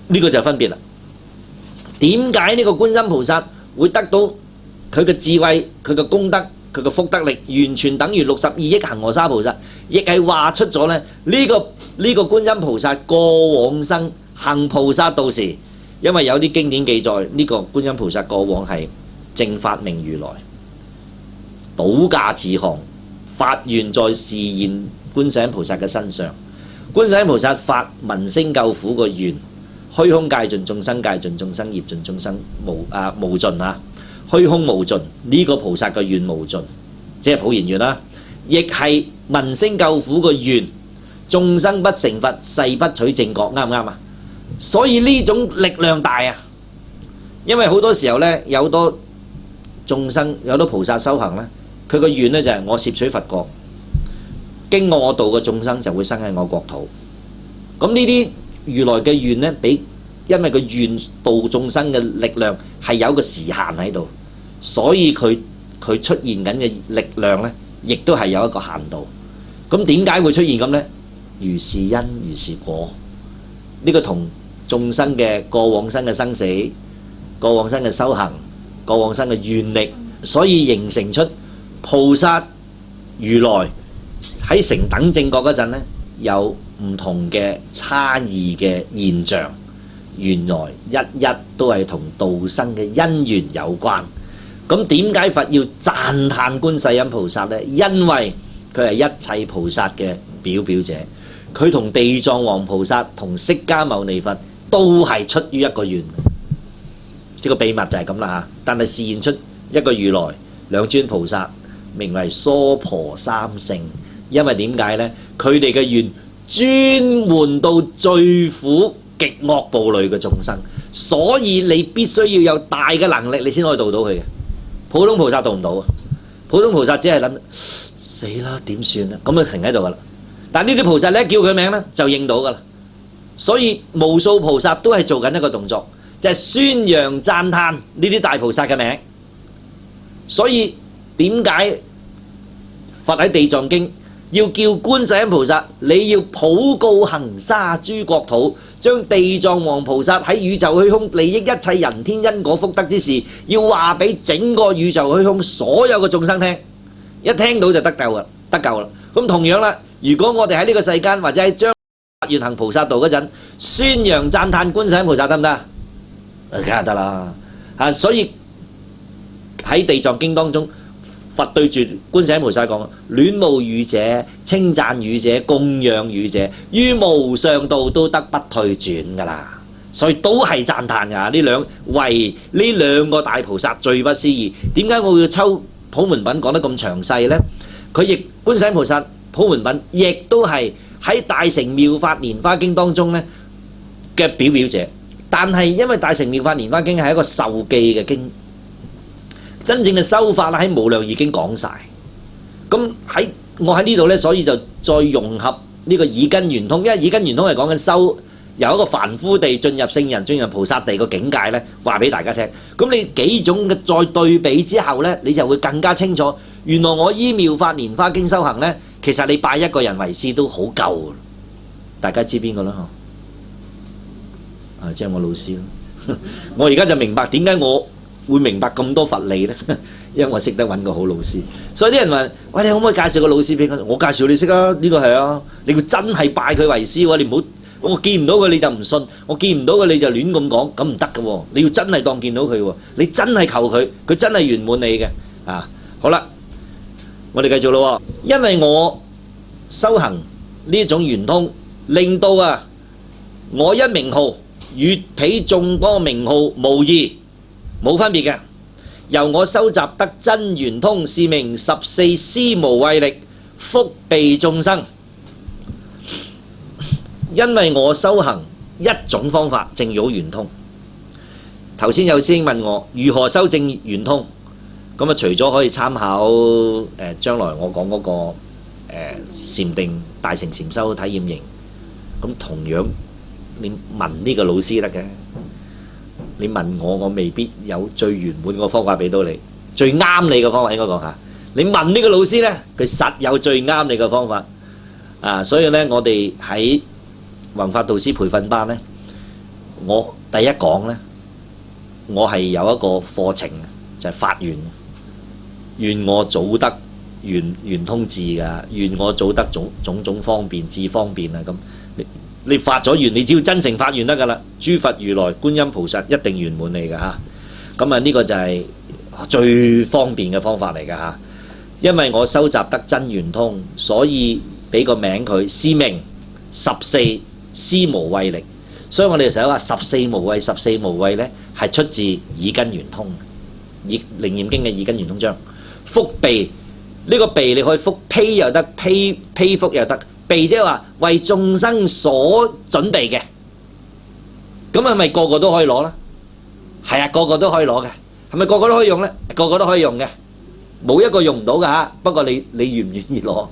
呢個就係分別啦。點解呢個觀音菩薩會得到佢嘅智慧、佢嘅功德、佢嘅福德力，完全等於62億恒河沙菩薩，亦係話出咗咧呢個觀音菩薩過往生行菩薩道時，因為有啲經典記載，呢個觀音菩薩過往係正法明如來，倒駕慈航，發願在示現觀世音菩薩嘅身上。觀世音菩薩發聞聲救苦個願。虛空界盡，眾生界盡，眾生業盡，眾生無盡啊！虛空無盡，呢個菩薩嘅願無盡，即係普賢願啦，亦係聞聲救苦個願。眾生不成佛，誓不取正覺，啱唔啱啊？所以呢種力量大啊！因為好多時候呢，有好多眾生，有好多菩薩修行呢，佢個願呢就係我攝取佛國，經過我度嘅眾生就會生喺我國土。咁呢啲如來嘅願呢，因為個願度眾生嘅力量係有個時限喺度，所以佢出現緊嘅力量呢，亦都係有一個限度。咁點解會出現咁呢？如是因如是果，呢個同眾生嘅過往生嘅生死、過往生嘅修行、過往生嘅願力，所以形成出菩薩如來喺成等正覺嗰陣呢，有唔同嘅差異嘅現象，原來一都係同道生嘅因緣有關。咁點解佛要讚歎觀世音菩薩呢？因為佢係一切菩薩嘅表者，佢同地藏王菩薩同釋迦牟尼佛都係出於一個願。呢個秘密就係咁啦嚇。但係示現出一個如來兩尊菩薩，名為娑婆三聖。因為點解呢？佢哋嘅願專門到最苦極惡暴類嘅眾生，所以你必須要有大嘅能力，你先可以度到佢嘅。普通菩薩度唔到啊！普通菩薩只係諗死啦，點算啊？咁就停喺度噶啦。但呢啲菩薩咧，叫佢名咧就應到噶啦。所以無數菩薩都係做緊一個動作，就係宣揚讚歎呢啲大菩薩嘅名。所以點解佛喺地藏經要叫觀世音菩薩，你要普告行沙諸國土，將地藏王菩薩喺宇宙虛空利益一切人天因果福德之事，要話俾整個宇宙虛空所有嘅眾生聽，一聽到就得救啦，得救啦。咁同樣啦，如果我哋喺呢個世間或者喺將發願行菩薩道嗰陣，宣揚讚歎觀世音菩薩得唔得？梗係得啦。所以喺地藏經當中，佛對住觀世音菩薩講：戀慕語者、稱讚語者、供養語者，於無上道都得不退轉噶啦。所以都係讚歎噶。為呢兩個大菩薩最不思議。點解我要抽普門品講得咁詳細呢？佢亦觀世音菩薩普門品亦都係喺大乘妙法蓮華經當中呢嘅表者。但係因為大乘妙法蓮華經係一個受記嘅經。真正嘅修法啦，喺無量已經講晒。咁我喺呢度呢，所以就再融合呢個耳根圓通，因為耳根圓通係講緊修由一個凡夫地進入聖人、進入菩薩地個境界呢，話俾大家聽。咁你幾種嘅再對比之後呢，你就會更加清楚，原來我依妙法蓮華經修行呢，其實你拜一個人為師都好夠。大家知邊個啦？即係我老師咯。我而家就明白點解我會明白咁多佛理呢？因為我識得揾個好老師。所以啲人話：喂，你可唔可以介紹個老師俾我？我介紹你識啊，呢個係啊。你要真係拜佢為師喎，你唔好我見唔到佢你就唔信，我見唔到佢你就亂咁講，咁唔得㗎喎。你要真係當見到佢喎，你真係求佢，佢真係圓滿你嘅啊。好啦，我哋繼續咯。因為我修行呢一種圓通，令到我一名號與彼眾多名號無異，冇分別嘅。由我收集得真圓通，是名14施無畏力，福庇眾生。因為我修行一種方法證咗圓通。頭先有師兄問我如何修證圓通，咁除咗可以參考將來我講嗰個禪定大乘禪修體驗營，咁同樣你問呢個老師得嘅。你問我，我未必有最圓滿個方法俾到你，最啱你嘅方法應該講下。你問呢個老師呢，佢實有最啱你嘅方法所以呢，我哋喺弘法導師培訓班呢，我第一講呢，我係有一個課程就係發願，願我早得圓通智㗎，願我早得種種方便智方便咁。你發咗願，你只要真誠發願得㗎啦，諸佛如來觀音菩薩一定圓滿你㗎嚇。咁呢個就係最方便嘅方法嚟㗎嚇。因為我收集得真圓通，所以俾個名佢，是名14施無畏力。所以我哋成日話14無畏，14無畏呢係出自耳根圓通，靈驗經嘅耳根圓通章。福庇呢個庇你可以福披又得，披福又得。庇即係話為眾生所準備嘅，咁係咪個個都可以攞呢？係啊，個個都可以攞嘅。係咪個個都可以用呢？個個都可以用嘅，冇一個用唔到㗎嚇。不過你願唔願意攞？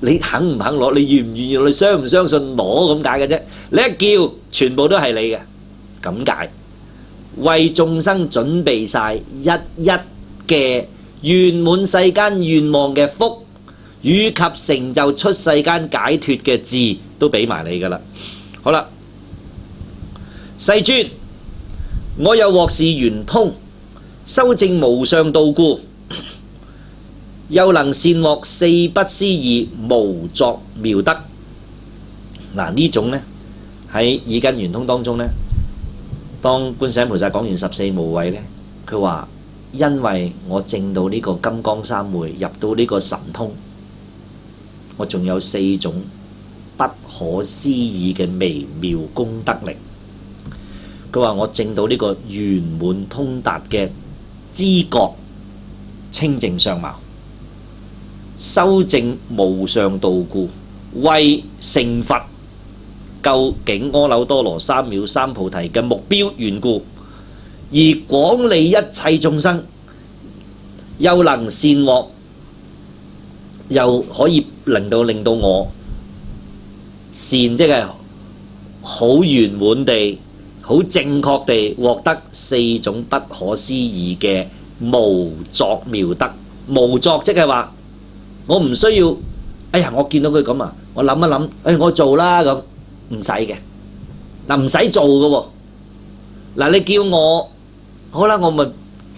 你肯唔肯攞？你願唔願意攞？你相唔相信攞咁解嘅啫？你一叫，全部都係你嘅，咁解。為眾生準備晒一一嘅圓滿世間願望嘅福，以及成就出世間解脫嘅智都俾埋你㗎啦。好啦，世尊，我又獲是圓通，修證無上道故，又能善獲四不思議無作妙德。嗱，呢種呢喺耳根圓通當中呢，當觀世音菩薩講完14無畏呢，佢話因為我證到呢個金剛三昧，入到呢個神通，我仲有4種不可思議嘅微妙功德力。佢話我證到呢個圓滿通達嘅知覺清淨相貌，修證無上道故，為成佛究竟阿耨多羅三藐三菩提嘅目標緣故，而廣利一切眾生，又能善獲，又可以令到我善，即係好圓滿地、好正確地獲得4種不可思議嘅無作妙德。無作即係話我唔需要，哎呀，我見到佢咁啊，我諗一諗，我做啦咁，唔使嘅。嗱，唔使做嘅喎。嗱，你叫我好啦，我咪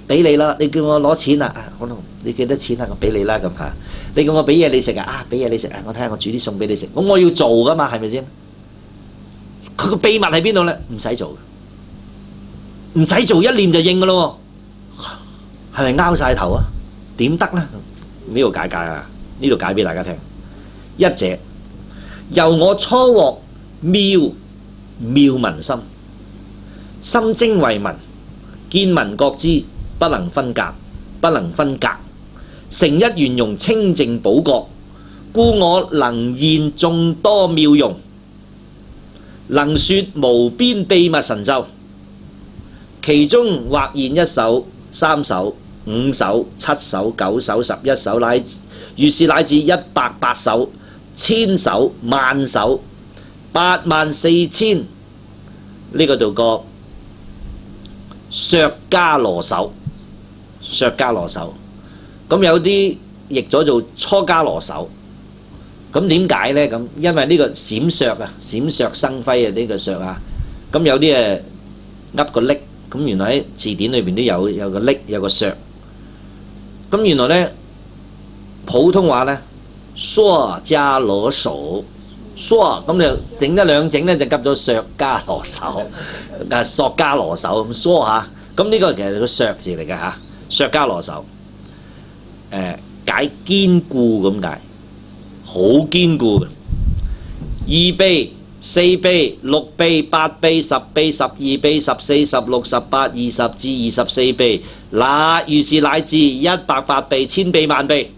俾你啦。你叫我攞錢啊，可能你幾多錢啊？我俾你啦咁嚇。你叫我俾嘢你食啊，俾嘢你食啊，我睇下我煮啲餸俾你食。咁我要做噶嘛，係咪先？佢個秘密喺邊度咧？唔使做，唔使做，一念就應噶咯喎。係咪拗晒頭啊？點得咧？呢度解啊！呢度解俾大家聽。一者由我初獲妙聞心，心精為聞，見聞覺知，不能分隔，不能分隔，成一圓融清淨寶覺，故我能現眾多妙用，能說無邊秘密神咒，其中或現1首、3首、5首、7首、9首、11首，如是乃至108首、1000首、10000首、84000呢個度個削迦羅手，削迦羅手。咁有啲譯咗做初迦羅手。咁點解呢？咁因為呢個閃爍啊，閃爍生輝啊，呢個爍啊。咁有啲噏個拎，咁原來喺字典裏邊都有個拎，有個爍。咁原來呢，普通話呢，爍迦羅手，爍咁就整得兩整呢，就急咗削迦羅手，索迦羅手咁爍下。咁呢個其實係個爍字嚟嘅嚇，削迦羅手。解堅固咁解，好堅固嘅。2臂、4臂、6臂、8臂、10臂、12臂、14、16、18、20至24臂，那如是乃至108臂、千臂、萬臂、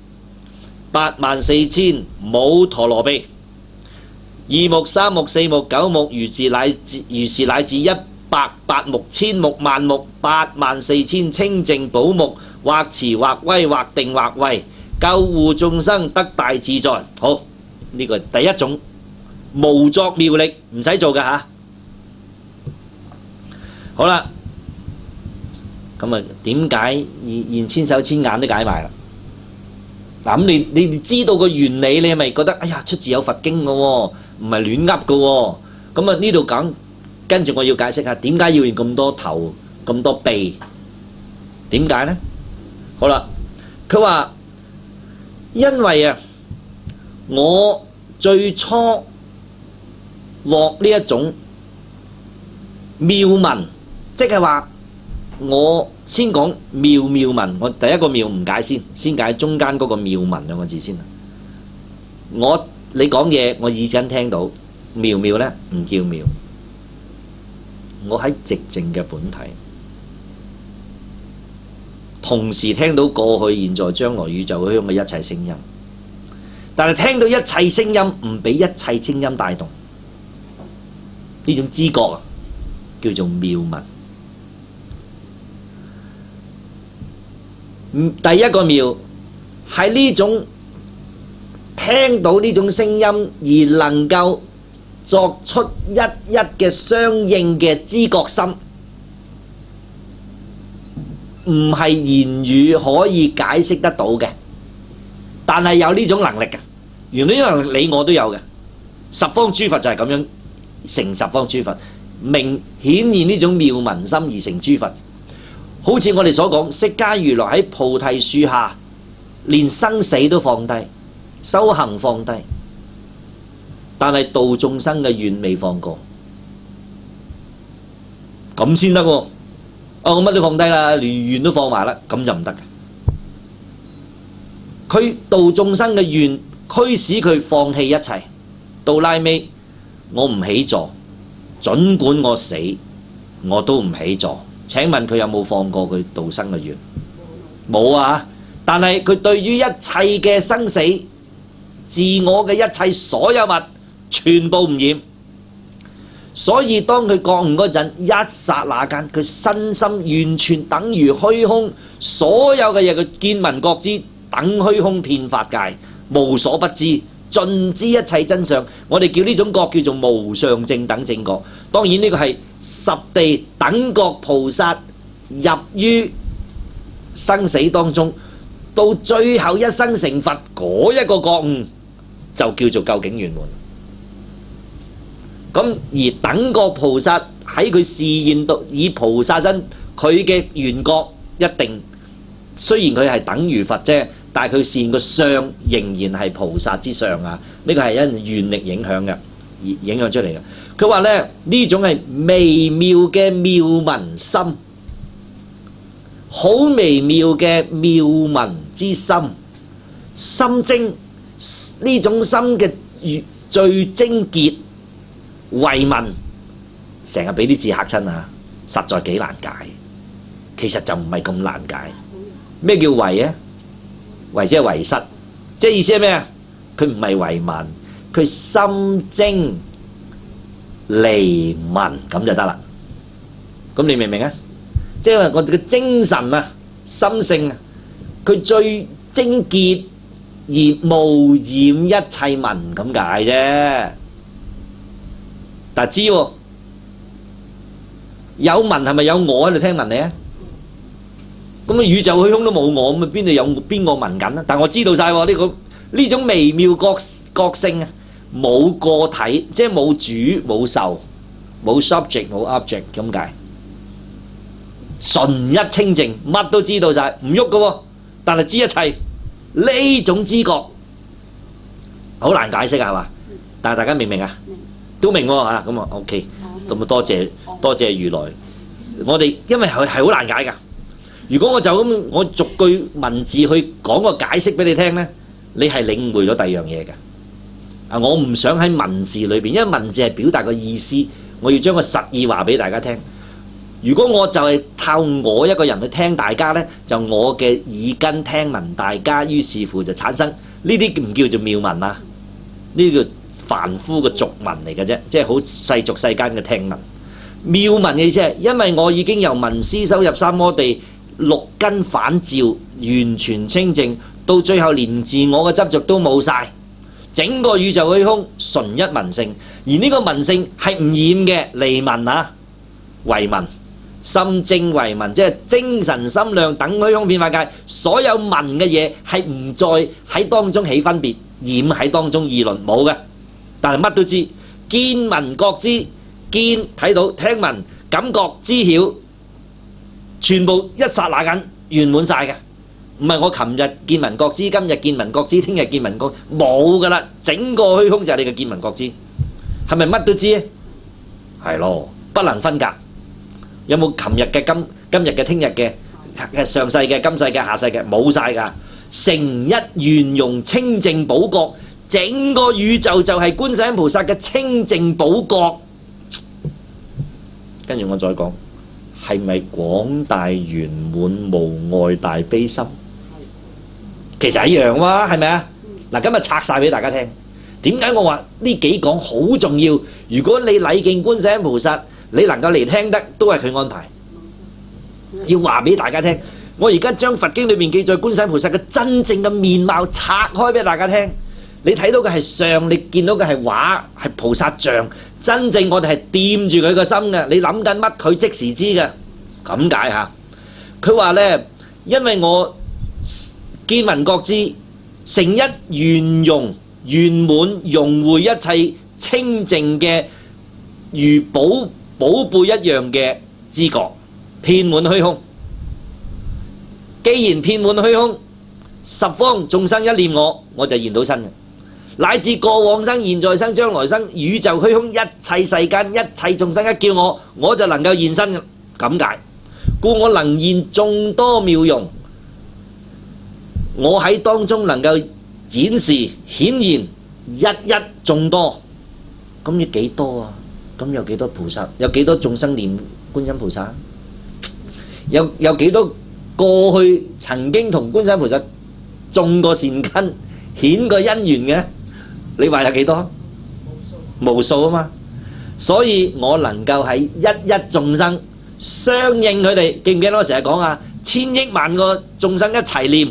84000母陀羅臂。2目、3目、4目、9目，如是乃至108目、千目、萬目、84000清淨寶目，或慈或威或定或慧，救護眾生得大自在。好，呢個第一種無作妙力，唔使做嘅嚇。好啦，咁啊點解現千手千眼都解埋啦？嗱，咁你知道個原理，你係咪覺得哎呀出自有佛經嘅喎，唔係亂噏嘅喎？咁啊呢度講，跟住我要解釋下點解要用咁多頭咁多臂？點解呢？好啦，佢話因為啊，我最初獲呢一種妙聞，即係話我先講妙聞。我第一個妙唔解先解中間嗰個妙聞兩個字先。你講嘢，我耳根聽到妙呢唔叫妙。我喺寂靜嘅本體，同時聽到過去、現在、將來、宇宙香嘅一切聲音，但係聽到一切聲音唔俾一切聲音帶動，呢種知覺啊，叫做妙聞。第一個妙係呢種聽到呢種聲音而能夠作出一嘅相應嘅知覺心，唔係言語可以解釋得到嘅，但係有呢種能力嘅。原來呢種能力你我都有嘅。十方諸佛就係咁樣成十方諸佛，明顯現呢種妙聞心而成諸佛。好似我哋所講，釋迦如來喺菩提樹下，連生死都放低，修行放低，但係度眾生嘅願未放過，咁先得喎。我乜都放低啦，連願都放埋啦，咁就唔得嘅。佢度眾生嘅願，驅使佢放棄一切，到拉尾我唔起座，儘管我死，我都唔起座。請問佢有冇放過佢度生嘅願？冇啊！但係佢對於一切嘅生死、自我嘅一切所有物，全部唔染。所以當佢覺悟嗰陣，一剎那間，佢身心完全等於虛空，所有嘅嘢佢見聞覺知，等虛空遍法界，無所不知，盡知一切真相。我哋叫呢種覺叫做無上正等正覺。當然呢個係十地等覺菩薩入於生死當中，到最後一生成佛嗰一個覺悟，就叫做究竟圓滿。咁而等覺菩薩喺佢示現到以菩薩身，佢嘅緣覺一定雖然佢係等於佛啫，但係佢示現個相仍然係菩薩之相啊！呢個係因願力影響嘅，影響出嚟嘅。佢話咧，呢種係微妙嘅妙聞心，好微妙嘅妙聞之心，心精呢種心嘅最精結。慧聞成日俾啲字嚇親啊，實在幾難解。其實就唔係咁難解。咩叫慧啊？慧即係慧失，即係意思係咩啊？佢唔係慧聞，佢心精離聞咁就得啦。咁你明唔明啊？即係我哋嘅精神啊、心性啊，佢最精結而無染一切聞咁解啫。但知喎，有文係咪有我喺度聽聞你啊？咁啊宇宙虛空都冇我，咁啊邊度有邊個聞緊啊？但我知道晒喎，呢種微妙覺性啊，冇個體，即係冇主冇受，冇 subject 冇 object 咁解，純一清淨，乜都知道晒，唔喐嘅喎，但係知一切。呢種知覺好難解釋啊，係嘛？但係大家明唔明啊？都明喎啊！咁啊 OK，咁啊多謝如來。我哋因為係好難解㗎。如果我就咁我逐句文字去講個解釋俾你聽呢，你係領會咗第二樣嘢嘅。啊，我唔想喺文字裏邊，因為文字係表達個意思，我要將個實意話俾大家聽。如果我就係靠我一個人去聽大家呢，就我嘅耳根聽聞大家，於是乎就產生呢啲唔叫做妙聞啊，呢啲叫凡夫嘅俗聞嚟嘅啫，即係好世俗世間嘅聽聞。妙聞嘅意思係，因為我已經由聞思修入三摩地，六根反照，完全清淨，到最後連自我嘅執着都冇晒，整個宇宙虛空純一聞性，而呢個聞性係唔染嘅離聞啊，唯聞。心證為聞，即係精神心量等虛空變化界，所有聞嘅嘢係唔再喺當中起分別，染喺當中議論冇嘅。但係乜都知，見聞覺知，見睇到，聽聞感覺知曉，全部一剎那間圓滿晒嘅。唔係我琴日見聞覺知，今日見聞覺知，聽日見聞覺冇噶啦。整個虛空就係你嘅見聞覺知，係咪乜都知咧？係咯，不能分隔。有冇琴日嘅今日嘅聽日嘅上世嘅今世嘅下世嘅冇晒㗎？成一圓融清淨寶覺，整個宇宙就係觀世音菩薩嘅清淨寶覺。跟住我再講，係咪廣大圓滿無礙大悲心？其實一樣喎，係咪啊？嗱，今日拆晒俾大家聽。點解我話呢幾講好重要？如果你禮敬觀世音菩薩，你能夠嚟聽得都係佢安排，要話俾大家聽。我而家將佛經裏面記載觀世音菩薩嘅真正嘅面貌拆開俾大家聽。你睇到嘅係相，你見到嘅係畫，係菩薩像。真正我哋係掂住佢個心嘅，你諗緊乜佢即時知嘅。咁解嚇。佢話呢，因為我見聞覺知，成一圓融圓滿融匯一切清淨嘅如寶貝一樣嘅知覺，遍滿虛空。既然遍滿虛空，十方眾生一念我就現到身嘅，乃至過往生、現在生、將來生，宇宙虛空一切世間一切眾生一叫我就能夠現身嘅。咁解，故我能現眾多妙容，我喺當中能夠展示顯現一眾多。咁要幾多啊？咁有幾多菩薩？有幾多眾生念觀音菩薩？有幾多過去曾經同觀世音菩薩種過善根、顯過因緣嘅？你話有幾多？無數啊嘛！所以我能夠喺一眾生相應佢哋，記唔記得我成日講啊？千億萬個眾生一齊念，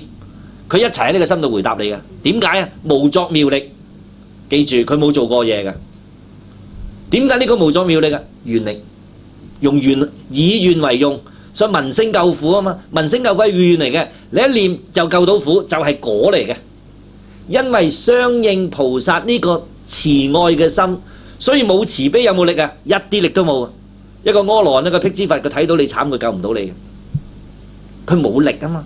佢一齊喺呢個心度回答你嘅。點解啊？無作妙力，記住佢冇做過嘢嘅。點解呢個無作妙力嘅？願力，用願，以願為用，所以聞聲救苦啊嘛。聞聲救苦係願嚟嘅，你一念就救到苦，就係果嚟嘅。因為相應菩薩呢個慈愛嘅心，所以冇慈悲有冇力啊？一啲力都冇。一個阿羅漢，一個辟支佛，佢睇到你慘，佢救唔到你嘅，佢冇力啊嘛。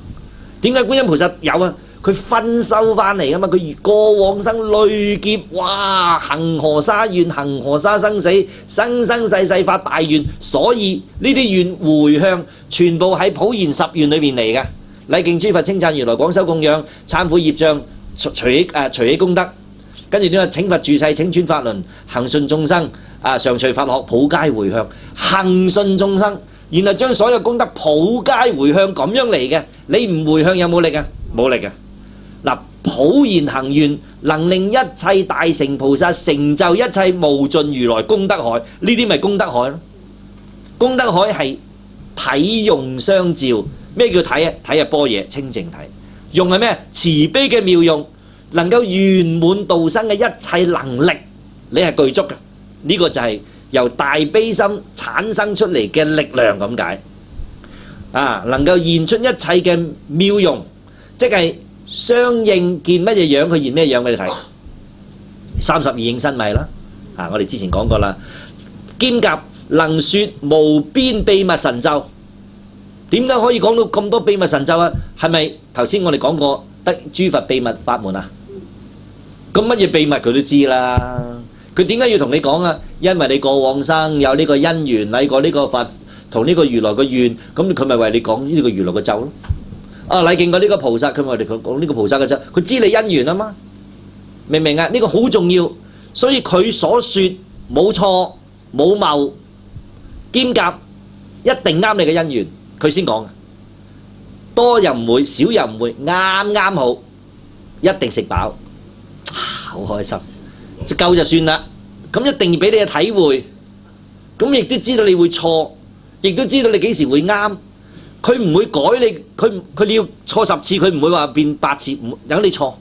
點解觀音菩薩有啊？佢分修翻嚟啊嘛，佢過往生累劫，哇，恒河沙願，恒河沙生死，生生世世發大願，所以呢啲願回向全部喺普賢十願裏邊嚟嘅。禮敬諸佛，稱讚如來，廣修供養，懺悔業障，隨喜功德，跟住點啊？請佛住世，請轉法輪，恒順眾生，常隨佛學，普皆回向，恒順眾生，然後將所有功德普皆回向咁樣嚟嘅。你唔回向有冇力啊？冇力嘅。嗱，普賢行願能令一切大乘菩薩成就一切無盡如來功德海，呢啲咪功德海咯？功德海係體用相照。咩叫體啊？體係般若清淨體。用係咩？慈悲嘅妙用，能夠圓滿度生嘅一切能力，你係具足嘅。呢個就係由大悲心產生出嚟嘅力量咁解。能夠現出一切嘅妙用，即係相應見乜嘢樣，佢現咩樣俾你睇。32應身咪啦，我哋之前講過啦。兼夾能說無邊秘密神咒，點解可以講到咁多秘密神咒啊？係咪頭先我哋講過得諸佛秘密法門啊？咁乜嘢秘密佢都知啦。佢點解要同你講啊？因為你過往生有呢個因緣，禮過呢個佛同呢個如來嘅願，咁佢咪為你講呢個如來嘅咒咯。禮敬過呢個菩薩，佢咪為你講呢個菩薩嘅咒。佢知你因緣啊嘛，明唔明啊？呢個好重要，所以佢所說冇錯冇謬，兼夾一定啱你嘅因緣，佢先講。多又唔會，少又唔會，啱啱好，一定食飽，好開心，即夠就算啦。咁一定要俾你嘅體會，咁亦都知道你會錯，亦都知道你幾時會啱。佢唔會改你，佢你要錯10次，佢唔會話變8次，唔等你錯。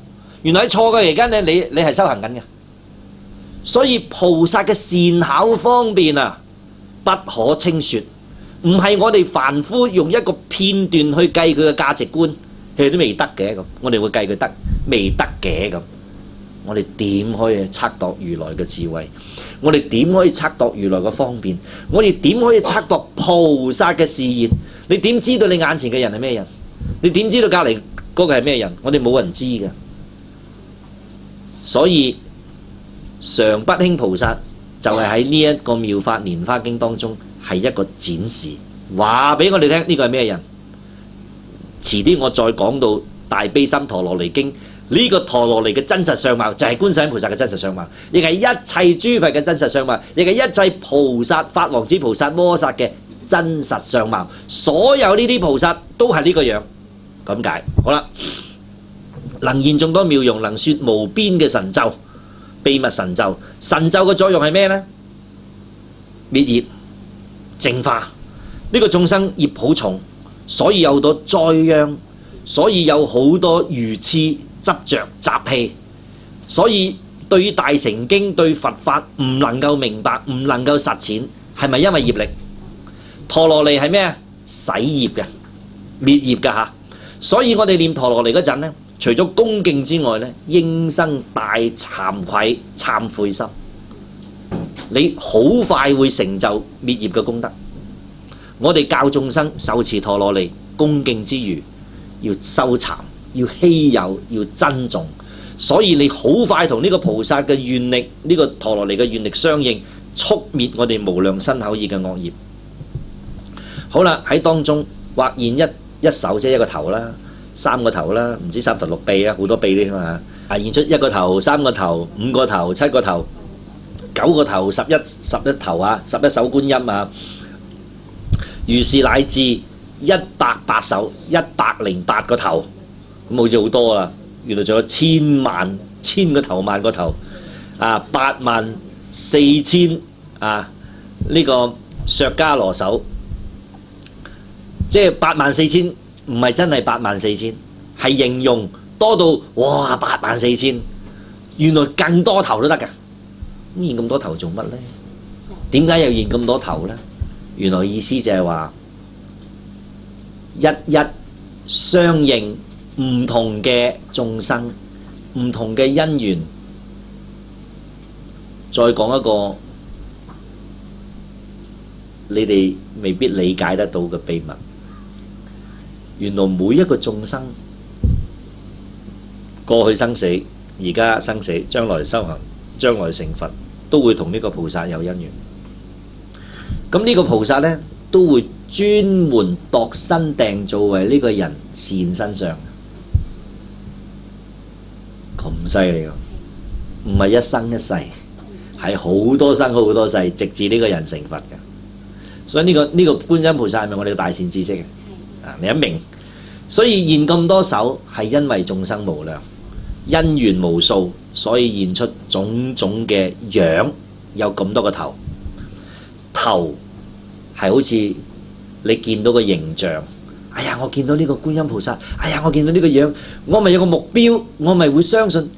原來你錯嘅而家咧，你係修行緊嘅。所以菩薩嘅善巧方便不可稱説，唔係我哋凡夫用一個片段去計佢嘅價值觀，佢都未得嘅咁。我哋會計佢得未得嘅咁。我哋點可以測度如來嘅智慧？我哋點可以測度如來嘅方便？我哋點可以測度菩薩嘅示現？你點知道你眼前嘅人係咩人？你點知道隔離嗰個係咩人？我哋冇人知嘅。所以常不輕菩薩就係喺呢一個妙法蓮華經當中係一個展示，話俾我哋聽呢個係咩人。遲啲我再講到大悲心陀羅尼經，呢個陀羅尼嘅真實相貌就係觀世音菩薩嘅真實相貌，亦係一切諸佛嘅真實相貌，亦係一切菩薩、法王子菩薩、摩薩嘅真實相貌。所有呢啲菩薩都係呢個樣咁解。好啦，能現眾多妙用，能說無邊嘅神咒、秘密神咒。神咒嘅作用係咩呢？滅業、淨化。呢個眾生業好重，所以有好多災殃，所以有好多愚癡、執着、習氣，所以對於大乘經、對佛法唔能夠明白，唔能夠實踐，係咪因為業力？陀羅尼係咩啊？洗業嘅、滅業嘅嚇。所以我哋念陀羅尼嗰陣咧，除咗恭敬之外咧，應生大慚愧、懺悔心。你好快會成就滅業嘅功德。我哋教眾生受持陀羅尼，恭敬之餘要修慚，要稀有，要珍重。所以你好快同呢個菩薩嘅願力，呢個陀羅尼嘅願力相應，速滅我哋無量身口意嘅惡業。好啦，喺當中或現一手即係一個頭啦，3個頭啦，唔知3頭6臂啊，好多臂添嘛。現出1個頭、3個頭、5個頭、7個頭、9個頭、11頭啊，11手觀音啊。如是乃至108手，108個頭，咁好似好多啦。原來仲有千個頭、萬個頭，84000呢個削迦羅手，即係84000，唔係真係84000，係形容多到哇84000，原來更多頭都得㗎。咁現咁多頭做乜呢？點解又現咁多頭呢？原來意思就係話一相應唔同嘅眾生、唔同嘅因緣。再講一個你哋未必理解得到嘅秘密，原來每一個眾生過去生死、而家生死、將來修行、將來成佛，都會同呢個菩薩有因緣。咁呢個菩薩呢，都會專門度身訂造為呢個人現身相，咁犀利㗎！唔係一生一世，係好多生好多世，直至呢個人成佛㗎。所以呢個觀世音菩薩係咪我哋嘅大善知識啊？你一明，所以現咁多手係因為眾生無量，因緣無數，所以現出種種嘅樣，有咁多個頭。頭係好似你見到個形象，哎呀，我見到呢個觀音菩薩，哎呀，我見到呢個樣，我咪有個目標，我咪會相信。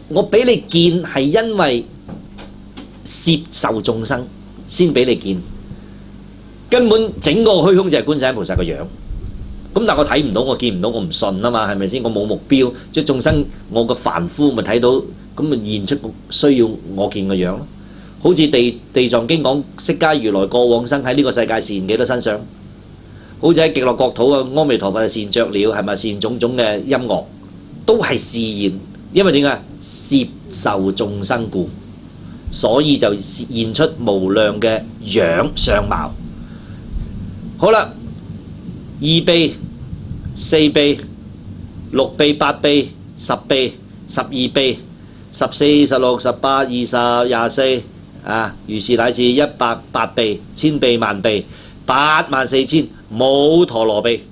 我俾你見係因為攝受眾生，先俾你見。根本整個虛空就係觀世音菩薩個樣。咁但我睇唔到，我見唔到，我唔信啊嘛，係咪先？我冇目標，即係眾生，我個凡夫咪睇到，咁咪現出需要我見個樣咯。好似地藏經講，釋迦如來過往生喺呢個世界現幾多身相？好似喺極樂國土啊，阿彌陀佛係現著了，係咪現種種嘅音樂，都係示現，因為點解？攝受眾生故，所以就現出無量嘅樣相貌。好啦，二臂、四臂、六臂、八臂、十臂、12臂、14、16、18、20、24啊，如是乃至108臂、千臂、萬臂、84000母陀羅臂。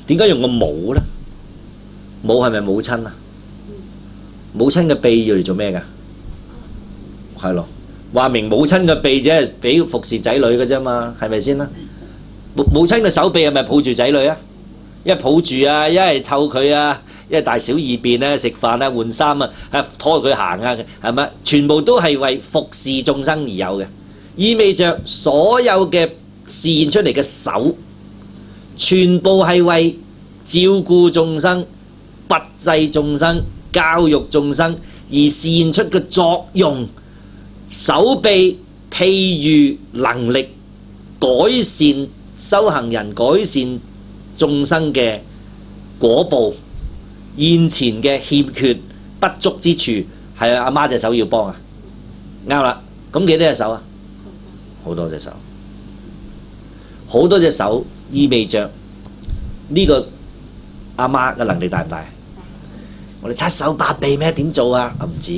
點解用個母呢？母係咪母親啊？母親嘅臂要嚟做咩㗎？係咯，話明母親嘅臂只係俾服侍仔女嘅啫嘛，係咪先啦？母親嘅手臂係咪抱住仔女啊？一係抱住啊，一係湊佢啊，一係大小二便啊，食飯啊，換衫啊，拖佢行啊，係咪？全部都係為服侍眾生而有嘅，意味着所有嘅示現出嚟嘅手，全部係為照顧眾生、拔濟眾生、教育眾生而示現出嘅作用。手臂譬喻能力，改善修行人，改善眾生嘅果報，現前嘅欠缺不足之處，係阿媽隻手要幫啊，啱啦。咁幾多隻手啊？好多隻手，好多隻手，意味着呢個阿媽嘅能力大唔大？我哋7手8臂咩？點做啊？唔知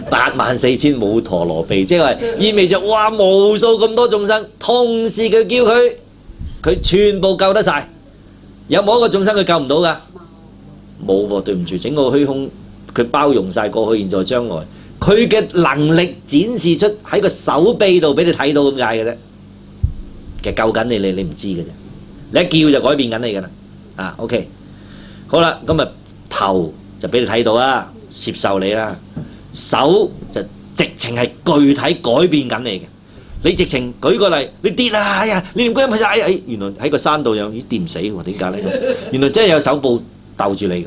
84000母陀羅臂，即係話意味着哇，無數咁多眾生，同時佢叫佢全部救得晒。有冇一個眾生佢救唔到㗎？冇喎，對唔住，整個虛空佢包容晒過去、現在、將來，佢嘅能力展示出喺個手臂度俾你睇到咁解嘅啫。其實救緊你，你唔知嘅啫。你一叫就改變緊你㗎啦。啊 ，OK， 好啦，咁啊。頭就俾你睇到啦，攝受你啦；手就直情係具體改變緊你嘅。你直情舉個例，你跌啦，哎呀，你唔該唔係，哎，原來喺個山度有啲跌唔死喎，點解咧？原來真係有手部逗住你嘅。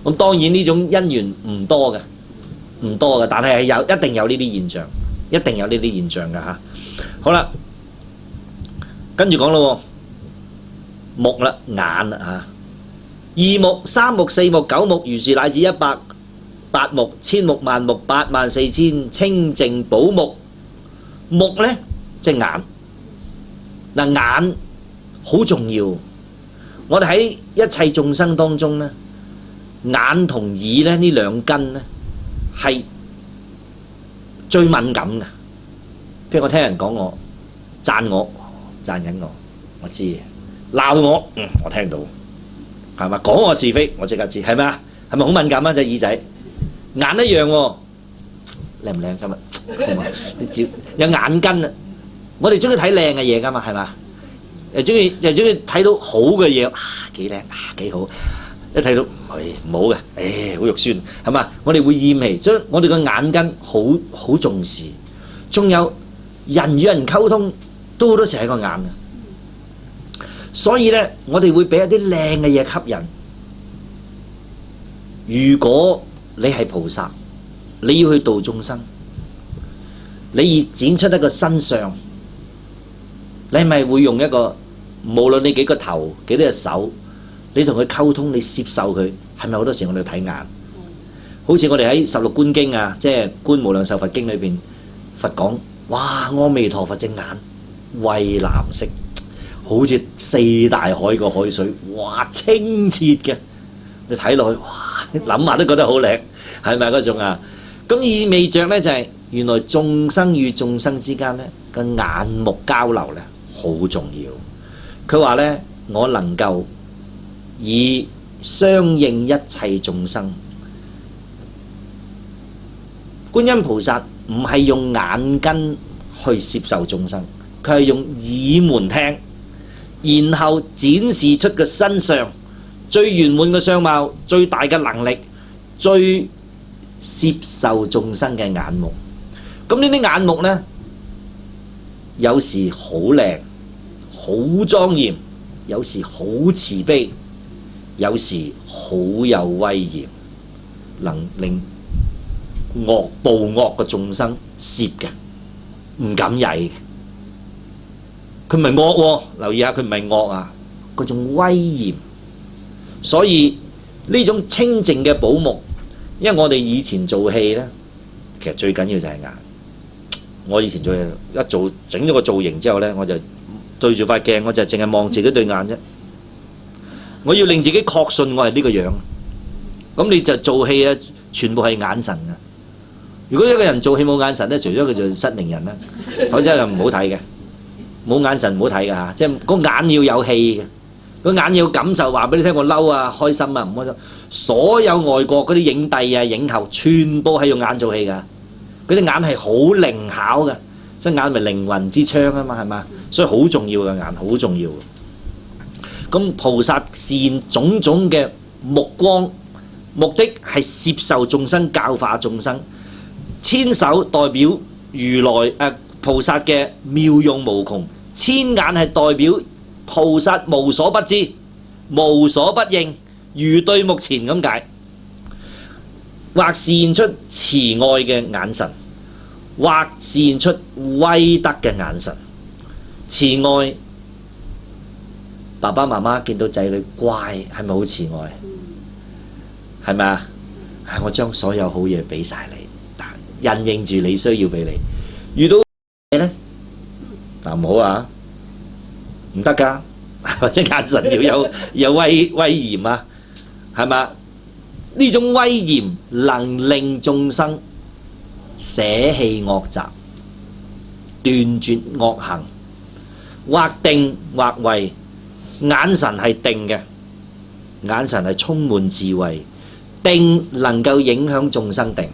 咁當然呢種因緣唔多嘅，但係一定有呢啲現象，一定有呢啲現象㗎嚇。好啦，跟住講咯，目啦，眼啦嚇。2目、3目、4目、9目，如是乃至108目、千目、萬目、84000清淨寶目。目呢，即係眼。嗱，眼好重要。我哋喺一切眾生當中呢，眼同耳呢，呢兩根呢係最敏感嘅。譬如我聽人講我讚緊我，我知；鬧我，我聽到。係嘛？講我是非，我即刻知，係咪啊？係咪好敏感啊？隻耳仔、眼一樣喎，靚唔靚今日？好嘛？你照有眼根啊！我哋中意睇靚嘅嘢㗎嘛，係嘛？又中意睇到好嘅嘢，幾靚啊，幾好！一睇到唔好嘅，好肉酸，係嘛？我哋會厭棄，所以我哋個眼根好重視。仲有人與人溝通都好多時喺個眼啊！所以咧，我哋會俾一啲靚嘅嘢吸引。如果你係菩薩，你要去度眾生，你要展出一個身相，你係咪會用一個無論你幾個頭、幾多隻手，你同佢溝通，你攝受佢，係咪好多時我哋睇眼？好似我哋喺16觀經啊，即係觀無量壽佛經裏邊，佛講：哇，阿彌陀佛隻眼蔚藍色。好似4大海個海水，哇，清澈嘅，你睇落去，哇，諗下都覺得好靚，係咪嗰種啊？咁意味着呢，就係原來眾生與眾生之間呢個眼目交流呢好重要。佢話呢，我能夠以相應一切眾生。觀音菩薩唔係用眼根去攝受眾生，佢係用耳門聽。然後展示出個身相，最圓滿嘅相貌，最大嘅能力，最攝受眾生嘅眼目。咁呢啲眼目呢，有時好靚、好莊嚴，有時好慈悲，有時好有威嚴，能令暴惡嘅眾生攝嘅，唔敢曳嘅。佢唔係惡喎，留意下佢唔係惡啊，嗰種威嚴。所以呢種清淨嘅寶目，因為我哋以前做戲呢，其實最緊要就係眼。我以前做戲一做整咗個造型之後呢，我就對住塊鏡，我就淨係望自己對眼啫。我要令自己確信我係呢個樣。咁你就做戲啊，全部係眼神嘅。如果一個人做戲冇眼神呢，除咗佢做失明人啦，否則就唔好睇嘅。冇眼神唔好睇㗎嚇，即係個眼要有氣嘅，個眼要感受話俾你聽，我嬲啊、開心啊、唔開心。所有外國嗰啲影帝啊、影后，全部係用眼做戲㗎。嗰啲眼係好靈巧嘅，所以眼咪靈魂之窗啊嘛，係嘛？所以好重要嘅眼，好重要。咁菩薩示現種種嘅目光，目的係攝受眾生、教化眾生。千手代表如來菩薩嘅妙用無窮，千眼係代表菩薩無所不知、無所不應，如對目前咁解。或示現出慈愛嘅眼神，或示現出威德嘅眼神。慈愛，爸爸媽媽見到仔女乖，係咪好慈愛？係咪啊？我將所有好嘢俾晒你，印應住你需要俾你。遇到嘢呢，嗱唔好啊，唔得㗎，或者眼神要有威嚴啊，係咪？呢種威嚴能令眾生捨棄惡習，斷絕惡行，或定或慧。眼神係定嘅，眼神係充滿智慧，定能夠影響眾生定，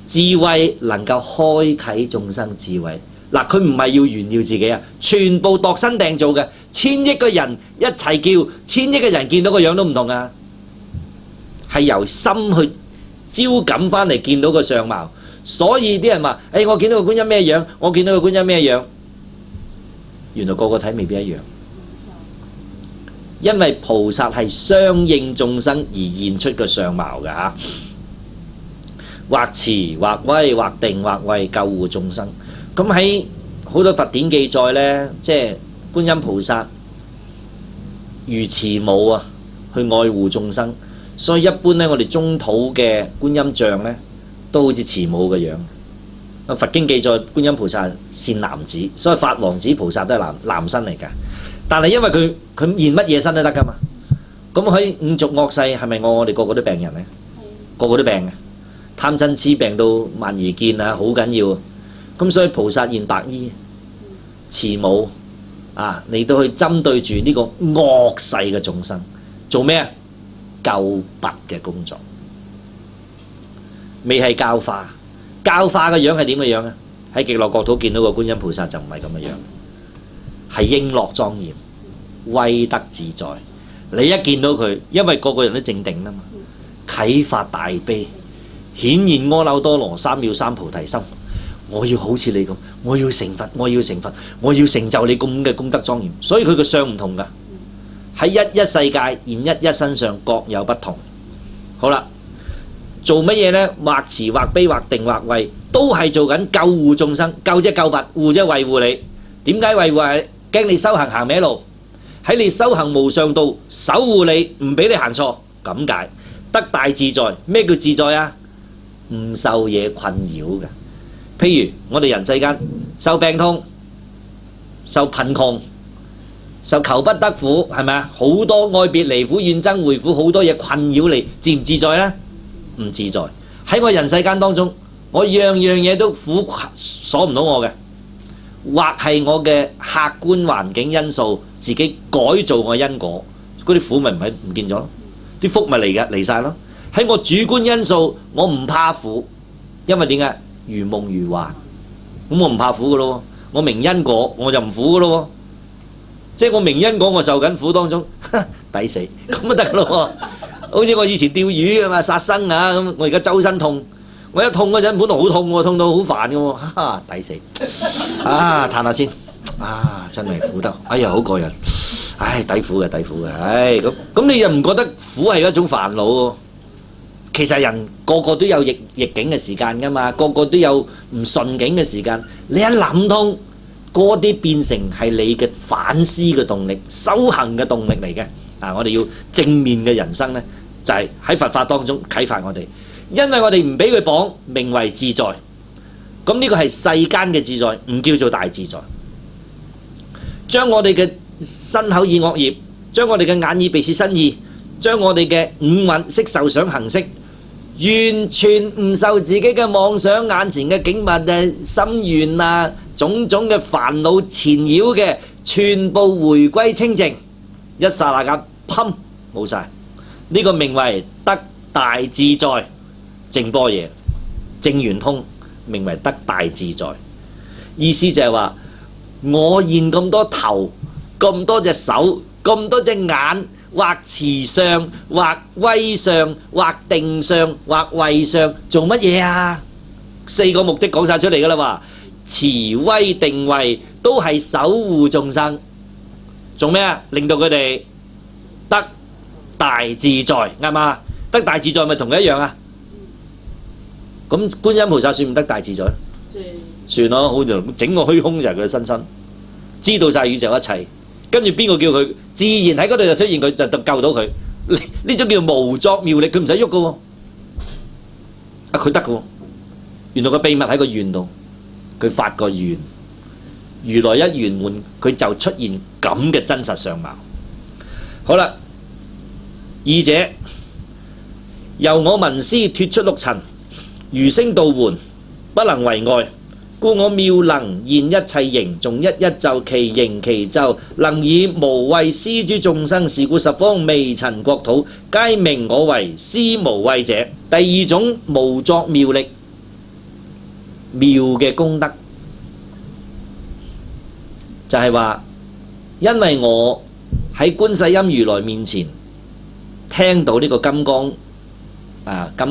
智慧能夠開啟眾生智慧。嗱，佢唔係要炫耀自己啊，全部度身訂造嘅，千億個人一齊叫，千億個人見到個樣都唔同啊，係由心去招感翻嚟見到個相貌。所以啲人話：我見到個觀音咩樣？我見到個觀音咩樣？原來個個睇未必一樣，因為菩薩係相應眾生而現出個相貌㗎嚇。或慈或威，或定或慧，救護眾生。咁喺好多佛典記載呢，即係觀音菩薩如慈母啊，去愛護眾生。所以一般呢，我哋中土嘅觀音像呢，都好似慈母嘅樣。佛經記載觀音菩薩善男子，所以法王子菩薩都係男身嚟㗎。但係因為佢現乜嘢身都得㗎嘛。咁喺五濁惡世係咪我哋個個都病人呢？個個都病嘅，貪嗔痴病到萬而見啊，好緊要。咁所以菩薩現白衣，慈母啊，嚟到去針對住呢個惡世嘅眾生，做咩啊？救拔嘅工作，未係教化。教化嘅樣係點嘅樣啊？喺極樂國土見到個觀音菩薩就唔係咁嘅樣，係瓔珞莊嚴、威德自在。你一見到佢，因為個個人都正定啦嘛，啟發大悲，顯現阿耨多羅三藐三菩提心。我要好似你咁，我要成佛，我要成佛，我要成就你咁嘅功德莊嚴。所以佢個相唔同噶，喺一一世界現一一身上各有不同。好啦，做乜嘢呢？或慈或悲或定或慧，都係做緊救護眾生。救即係救拔，護即係維護你。點解維護係？驚你修行行歪路，喺你修行無上道守護你，唔俾你行錯，咁解得大自在。咩叫自在啊？唔受嘢困擾嘅。譬如我哋人世間受病痛、受貧窮、受求不得苦，係咪啊？好多愛別離苦、怨憎會苦，好多嘢困擾你，自唔自在呢？唔自在。喺我人世間當中，我樣樣嘢都苦鎖唔到我嘅，或係我嘅客觀環境因素，自己改造我因果，嗰啲苦咪唔見咗咯，啲福咪嚟晒咯。喺我主觀因素，我唔怕苦，因為點解？如夢如幻，咁我唔怕苦噶咯，我明因果我就唔苦噶咯，即係我明因果我受緊苦當中，抵死咁就得咯。好似我以前釣魚啊嘛，殺生啊咁，我而家周身痛，我一痛嗰陣，本來好痛喎，痛到好煩嘅喎，哈抵死！啊，嘆下先，啊真係苦得，哎呀好過癮，唉抵苦嘅，唉咁你又唔覺得苦係一種煩惱喎？其實人個個都有逆境嘅時間㗎嘛，個個都有唔順境嘅時間。你一諗通嗰啲，變成係你嘅反思嘅動力、修行嘅動力嚟嘅。我哋要正面嘅人生呢，就係喺佛法當中啟發我哋。因為我哋唔俾佢綁，名為自在。咁呢個係世間嘅自在，唔叫做大自在。將我哋嘅身口意惡業，將我哋嘅眼耳鼻舌身意，將我哋嘅五蘊色受想行識，完全唔受自己嘅妄想、眼前嘅景物嘅心願啊，種種嘅煩惱纏繞嘅，全部回歸清淨，一剎那間，砰冇晒。呢個名為得大自在，正般若正圓通，名為得大自在。意思就係話，我現咁多頭，咁多隻手，咁多隻眼，或持相，或威相，或定相，或慧相，做乜嘢啊？4個目的講晒出嚟㗎啦喎，持威定慧都係守護眾生，做咩啊？令到佢哋得大自在，啱嘛？得大自在咪同佢一樣啊？咁觀音菩薩算唔得大自在？算咯，好似整個虛空就係佢嘅身身，知道晒宇宙一切。跟住邊個叫佢自然喺嗰度就出現，佢就救到佢。呢種叫無作妙力，佢唔使喐㗎喎。佢得㗎喎。原來個秘密喺個願度，佢發個願，如來一圓滿，佢就出現咁嘅真實相貌。好啦，二者由我聞思脫出六塵，餘聲導喚，不能為外。故我妙能現一切形，仲一一咒，其形其咒，能以無畏施諸眾生。是故十方微塵國土，皆名我為施無畏者。第二種無作妙力，妙嘅功德，就係話，因為我喺觀世音如來面前聽到呢個金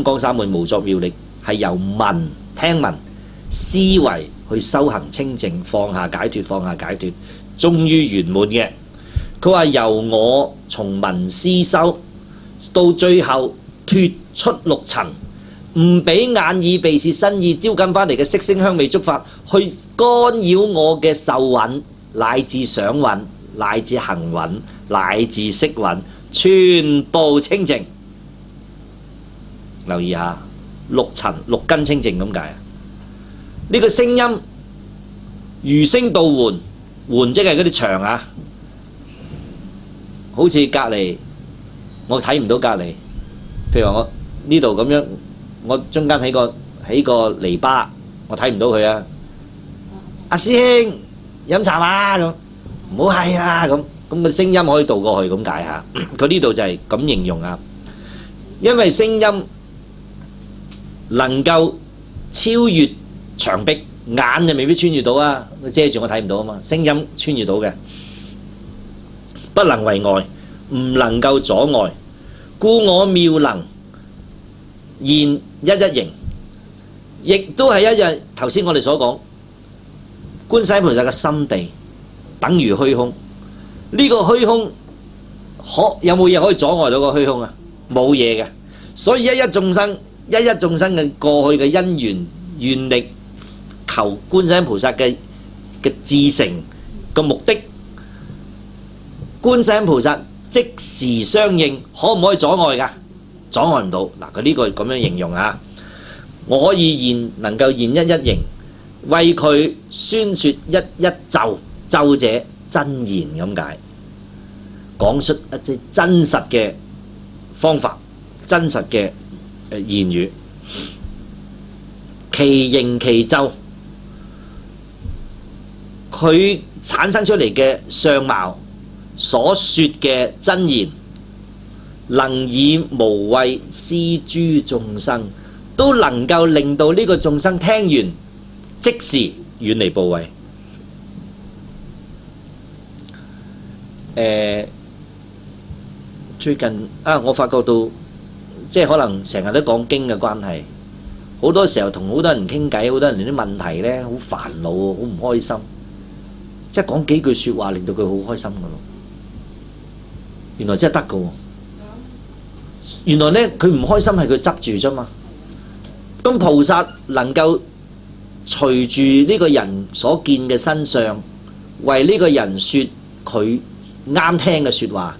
剛三昧無作妙力，係由聽聞思維去修行清淨，放下解脫，終於圓滿嘅。佢話由我從聞思修到最後脫出六塵，唔俾眼耳鼻舌身意招緊翻嚟嘅色聲香味觸法去干擾我嘅受蘊，乃至想蘊，乃至行蘊，乃至識蘊，全部清淨。留意下，六塵六根清淨咁解啊！呢個聲音餘聲導喚，喚即係嗰啲牆啊，好似隔離我睇唔到隔離，譬如話我呢度咁樣，我中間起個籬笆，我睇唔到佢啊。阿師兄飲茶嘛，咁唔好係啦，咁個聲音可以導過去咁解下。佢呢度就係咁形容啊，因為聲音能夠超越牆壁，眼就未必穿越到啊，遮住我睇唔到啊嘛。聲音穿越到嘅，不能為外，唔能夠阻礙。故我妙能現一一形，亦都係一日頭先我哋所講，觀世音菩薩嘅心地等於虛空。呢個虛空有冇嘢可以阻礙到個虛空啊？冇嘢嘅。所以一一眾生嘅過去嘅因緣願力，求觀世音菩薩嘅至誠個目的，觀世音菩薩即時相應，可唔可以阻礙㗎？阻礙唔到。嗱，佢呢個咁樣形容啊，我可以能夠現一一形，為佢宣説一一咒，咒者真言咁解，講出一啲真實嘅方法，真實嘅言語，其形其咒，佢產生出嚟嘅相貌，所說嘅真言，能以無畏施諸眾生，都能夠令到呢個眾生聽完即時遠離怖畏。最近我發覺到，即係可能成日都講經嘅關係，好多時候同好多人傾偈，好多人啲問題呢，好煩惱，好唔開心，即係講幾句説話令到佢好開心噶咯。原來真係得噶喎！原來呢，佢唔開心係佢執住啫嘛。咁菩薩能夠隨住呢個人所見嘅身相，為呢個人説佢啱聽嘅説話，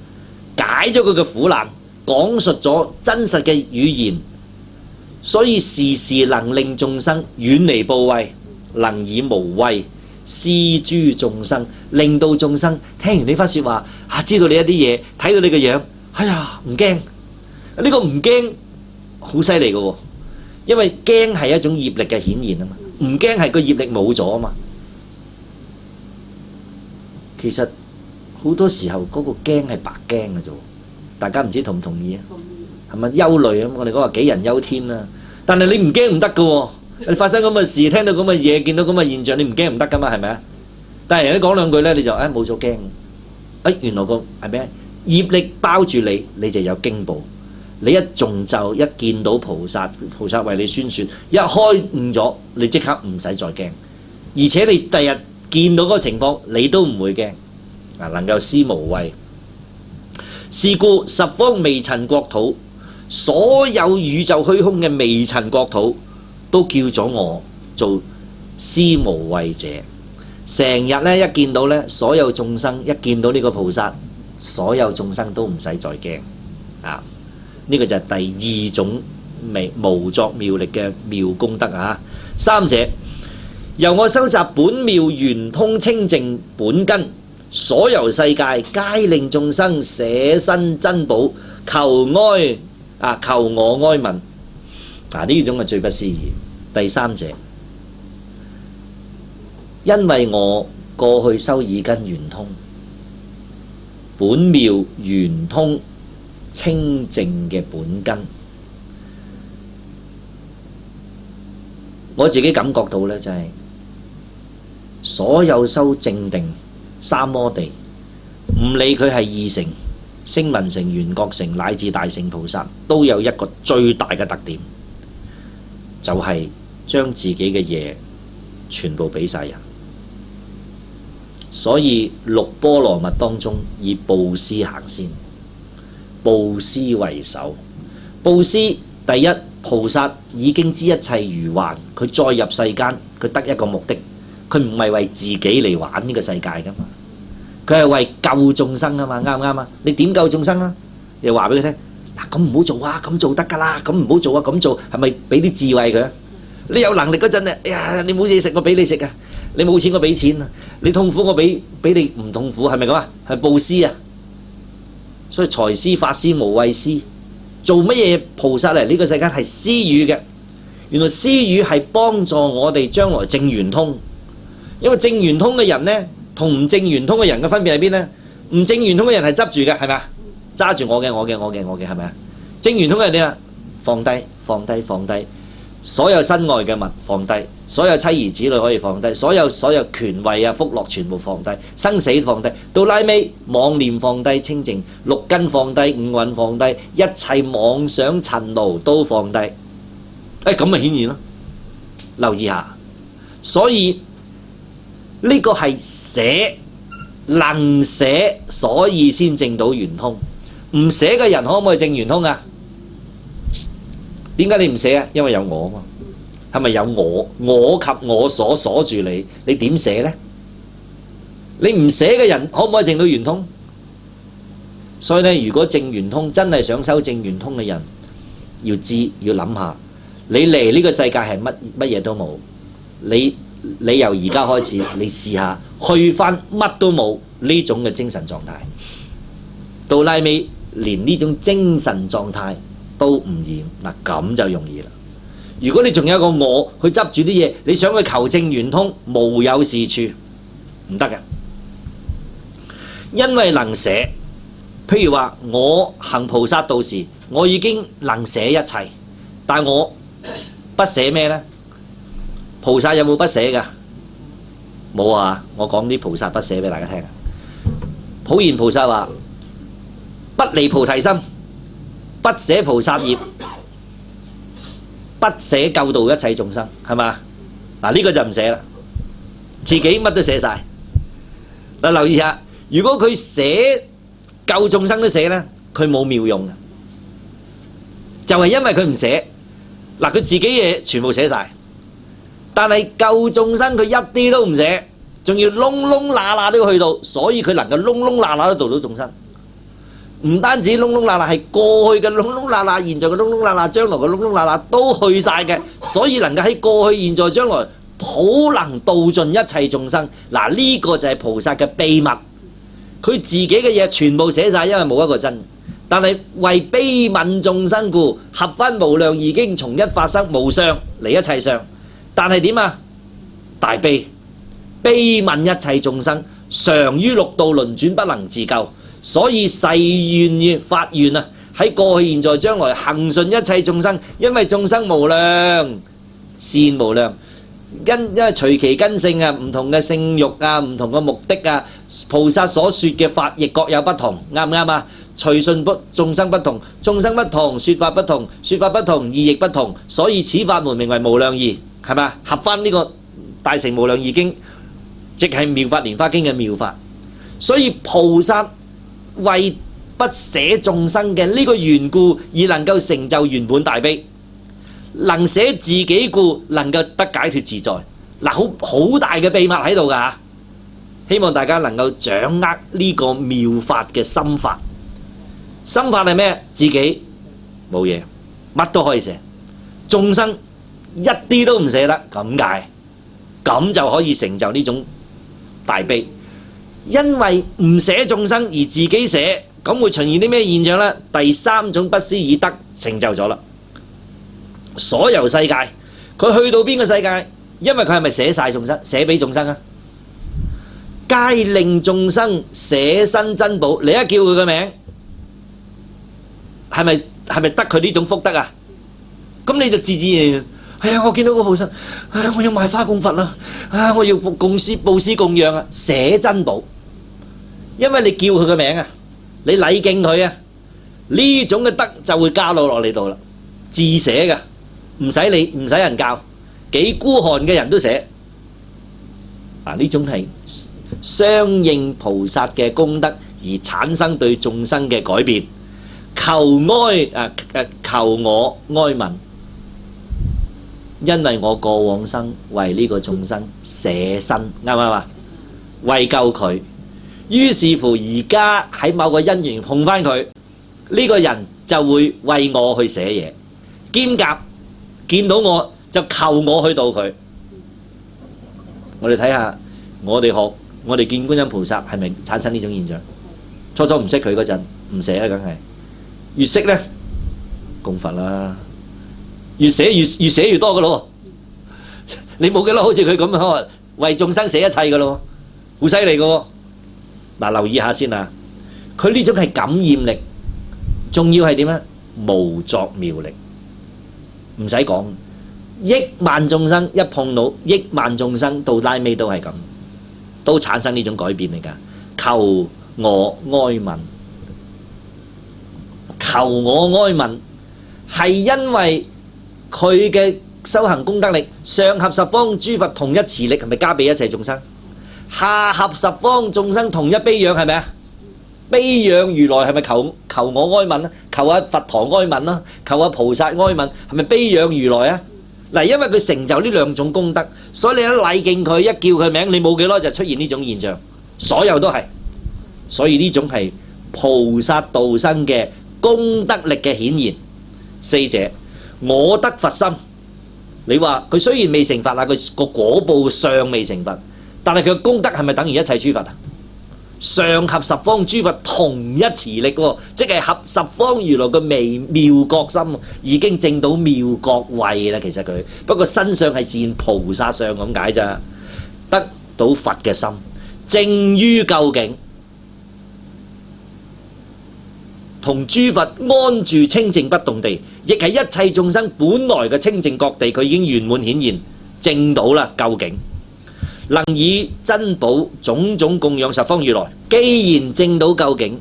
解咗佢嘅苦難，講述咗真實嘅語言，所以時時能令眾生遠離怖畏，能以無畏施諸眾生，令到眾生聽完呢番説話，知道你一啲嘢，睇到你嘅樣，哎呀唔驚，呢個唔驚好犀利嘅喎，因為驚係一種業力嘅顯現啊嘛，唔驚係個業力冇咗啊嘛。其實好多時候嗰個驚係白驚嘅啫，大家唔知同唔同意啊？係咪憂慮啊？我哋講話杞人憂天啊，但係你唔驚唔得嘅喎。你發生咁嘅事，聽到咁嘅嘢，見到咁嘅現象，你唔驚唔得噶嘛？係咪啊？但係人哋講兩句咧，你就冇咗驚。原來個係咩？業力包住你，你就有驚怖。你一誦咒，一見到菩薩，菩薩為你宣説，一開悟咗，你即刻唔使再驚。而且你第日見到嗰個情況，你都唔會驚。能夠施無畏。是故十方微塵國土，所有宇宙虛空嘅微塵國土，都叫咗我做施無畏者。成日咧一見到咧，所有眾生一見到呢個菩薩，所有眾生都唔使再驚。呢個就係第二種無作妙力嘅妙功德啊！三者由我收集本妙圓通清淨本根，所遊世界皆令眾生捨身珍寶，求我哀憫。呢種係最不思議。第三者，因為我過去修耳根圓通，本妙圓通清淨嘅本根，我自己感覺到呢，就係所有修正定三摩地，唔理佢係二乘、聲聞乘、緣覺乘乃至大乘菩薩，都有一個最大嘅特點，就係將自己嘅嘢全部俾晒人。所以六波羅蜜當中以布施行先，布施為首。布施第一，菩薩已經知一切如幻，佢再入世間，佢得一個目的，佢唔係為自己嚟玩呢個世界噶嘛，佢係為救眾生啊嘛，啱唔啱啊？你點救眾生啊？你話俾佢聽，咁唔好做啊，咁做得噶啦，咁唔好做啊，咁做係咪俾啲智慧佢？你有能力嗰陣咧，哎呀，你冇嘢食，我俾你食啊！你冇錢，我俾錢啊！你痛苦，我俾你唔痛苦，係咪咁啊？係布施啊！所以財施、法施、無畏施，做乜嘢菩薩嚟？呢個世界係施語嘅。原來施語係幫助我哋將來證圓通。因為證圓通嘅人呢，同唔證圓通嘅人嘅分別喺邊呢？唔證圓通嘅人係執住嘅，係咪啊？揸住我嘅，係咪啊？證圓通嘅人點啊？放低，放低，放低。所有身外嘅物放低，所有妻兒子女可以放低，所有權位啊、福樂全部放低，生死放低，到拉尾妄念放低，清淨六根放低，五蘊放低，一切妄想塵勞都放低。咁咪顯現咯。留意下，所以呢個係捨，能捨，所以先證到圓通。唔捨嘅人可唔可以證圓通啊？點解你唔捨啊？因為有我嘛，係咪有我及我所鎖住你？你點捨呢？你唔捨嘅人可唔可以證到圓通？所以呢，如果證圓通真係想修證圓通嘅人，要知要諗下，你嚟呢個世界係乜嘢都冇，你由而家開始，你試下去返乜都冇呢種嘅精神狀態，到拉尾連呢種精神狀態都唔染，咁就容易啦。如果你仲有一個我去執住啲嘢，你想去求證圓通，無有是處，唔得嘅。因為能捨，譬如話我行菩薩道時，我已經能捨一切，但我不捨咩呢？菩薩有冇不捨㗎？冇啊！我講啲菩薩不捨俾大家聽。普賢菩薩話：不離菩提心，不捨菩薩業。不捨救度一切眾生，係嘛？嗱呢個就唔捨啦，自己乜都捨晒。嗱留意下，如果佢捨救眾生都捨咧，佢冇妙用嘅，就係因為佢唔捨。嗱佢自己嘢全部捨晒，但係救眾生佢一啲都唔捨，仲要窿窿罅罅都要去到，所以佢能夠窿窿罅罅都度到眾生。唔單止窿窿罅罅，係過去嘅窿窿罅罅，現在嘅窿窿罅罅，將來嘅窿窿罅罅都去晒嘅，所以能夠喺過去、現在、將來普能度盡一切眾生。嗱呢個就係菩薩嘅秘密，佢自己嘅嘢全部寫晒，因為冇一個真。但係為悲憫眾生故，合分無量義經從一發生，無相離一切相。但係點啊？大悲，悲憫一切眾生，常於六道輪轉不能自救。所以誓願發願啊，喺過去、現在、將來恆順一切眾生，因為眾生無量，善無量，因為隨其根性啊，唔同嘅性欲啊，唔同嘅目的啊，菩薩所說嘅法亦各有不同，啱唔啱啊？隨順眾生不同，眾生不同，說法不同，說法不同，義亦不同，所以此法門名為無量義，係咪啊？合翻呢個大乘無量義經，即係妙法蓮華經嘅妙法。所以菩薩為不捨眾生嘅呢個緣故，而能夠成就圓滿大悲，能捨自己故，能夠得解脫自在。嗱，好大嘅秘密喺度㗎，希望大家能夠掌握呢個妙法嘅心法。心法係咩？自己冇嘢，乜都可以捨，眾生一啲都唔捨得，咁解，咁就可以成就呢種大悲。因為唔捨眾生而自己捨，咁會出現啲咩現象呢？第三種不思已得成就咗啦。所有世界，佢去到邊個世界？因為佢係咪捨晒眾生，捨俾眾生啊？皆令眾生捨身珍寶。你一叫佢個名，係咪得佢呢種福德啊？咁你就自自然然，哎呀，我見到個菩薩，哎呀，我要賣花供佛啦，啊，我要布施供養啊，捨珍寶。因為你叫佢個名啊，你禮敬佢啊，呢種嘅德就會加落你度啦，自捨嘅，唔使你唔使人教，幾孤寒嘅人都捨。呢種係相應菩薩嘅功德而產生對眾生嘅改變。求我哀憫，因為我過往生為呢個眾生捨身，啱唔啱啊？為救佢。於是乎而家喺某個因緣碰翻佢，呢個人就會為我去寫嘢，兼夾見到我就求我去度佢。我哋睇下，我哋見觀音菩薩係咪產生呢種現象？初初唔識佢嗰陣唔寫啦，梗係越識咧供佛啦，越寫越多噶咯。你冇幾多好似佢咁樣為眾生捨一切噶咯，好犀利噶。嗱，留意下先啊！佢呢種係感染力，仲要係點啊？無作妙力，唔使講，億萬眾生一碰到，億萬眾生到拉尾都係咁，都產生呢種改變嚟㗎。求我哀憫，求我哀憫，係因為佢嘅修行功德力，上合十方諸佛同一慈力，係咪加俾一切眾生？下合十方眾生同一悲仰，係咪啊？悲仰如來係咪求我哀憫啊？求下佛陀哀憫啦，求下菩薩哀憫，係咪悲仰如來啊？嗱，因為佢成就呢兩種功德，所以你一禮敬佢，一叫佢名，你冇幾耐就出現呢種現象，所有都係。所以呢種係菩薩度生嘅功德力嘅顯現。四者，我得佛心。你話佢雖然未成佛啊，佢個果報尚未成佛。但係佢嘅功德係咪等於一切諸佛啊？上合十方諸佛同一慈力喎，即係合十方如來嘅微妙覺心，已經證到妙覺位啦。其實佢不過身上係現菩薩相咁解咋，得到佛嘅心，正於究竟，同諸佛安住清淨不動地，亦係一切眾生本來嘅清淨覺地，佢已經圓滿顯現，證到啦究竟。能以珍寶種種供養十方如來，既然證到究竟，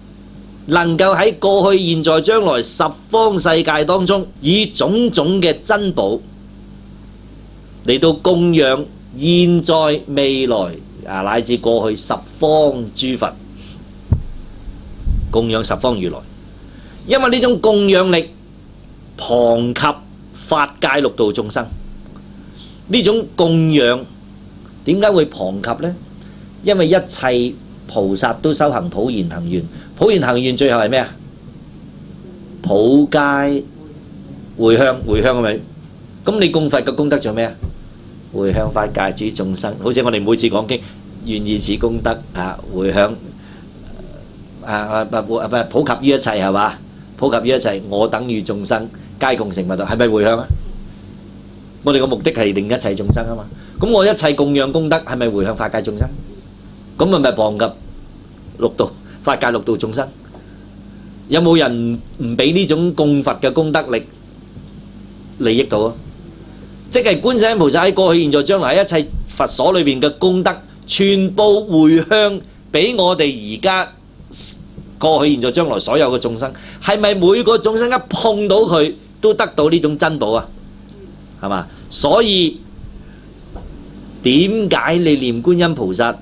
能夠喺過去、現在、將來十方世界當中，以種種嘅珍寶嚟到供養現在、未來乃至過去十方諸佛，供養十方如來。因為呢種供養力旁及法界六道眾生，呢種供養點解會旁及呢？因為一切菩薩都修行普賢行願，普賢行願最後係咩啊？普皆回向，回向係咪？咁你供佛嘅功德做咩啊？回向法界諸眾生，好似我哋每次講經，願以此功德回向普及於一切係嘛？普及於一切，我等與眾生皆共成佛道，係咪回向啊？我哋個目的係令一切眾生啊嘛。咁我一切供養功德係咪回向法界眾生？咁咪旁及六道法界六道眾生？有冇人唔俾呢種供佛嘅功德利益到啊？即係觀世音菩薩喺過去、現在、將來喺一切佛所裏邊嘅功德，全部回向俾我哋而家過去、現在、將來所有嘅眾生，係咪每個眾生一碰到佢都得到呢種珍寶啊？係嘛？所以點解你念觀音菩薩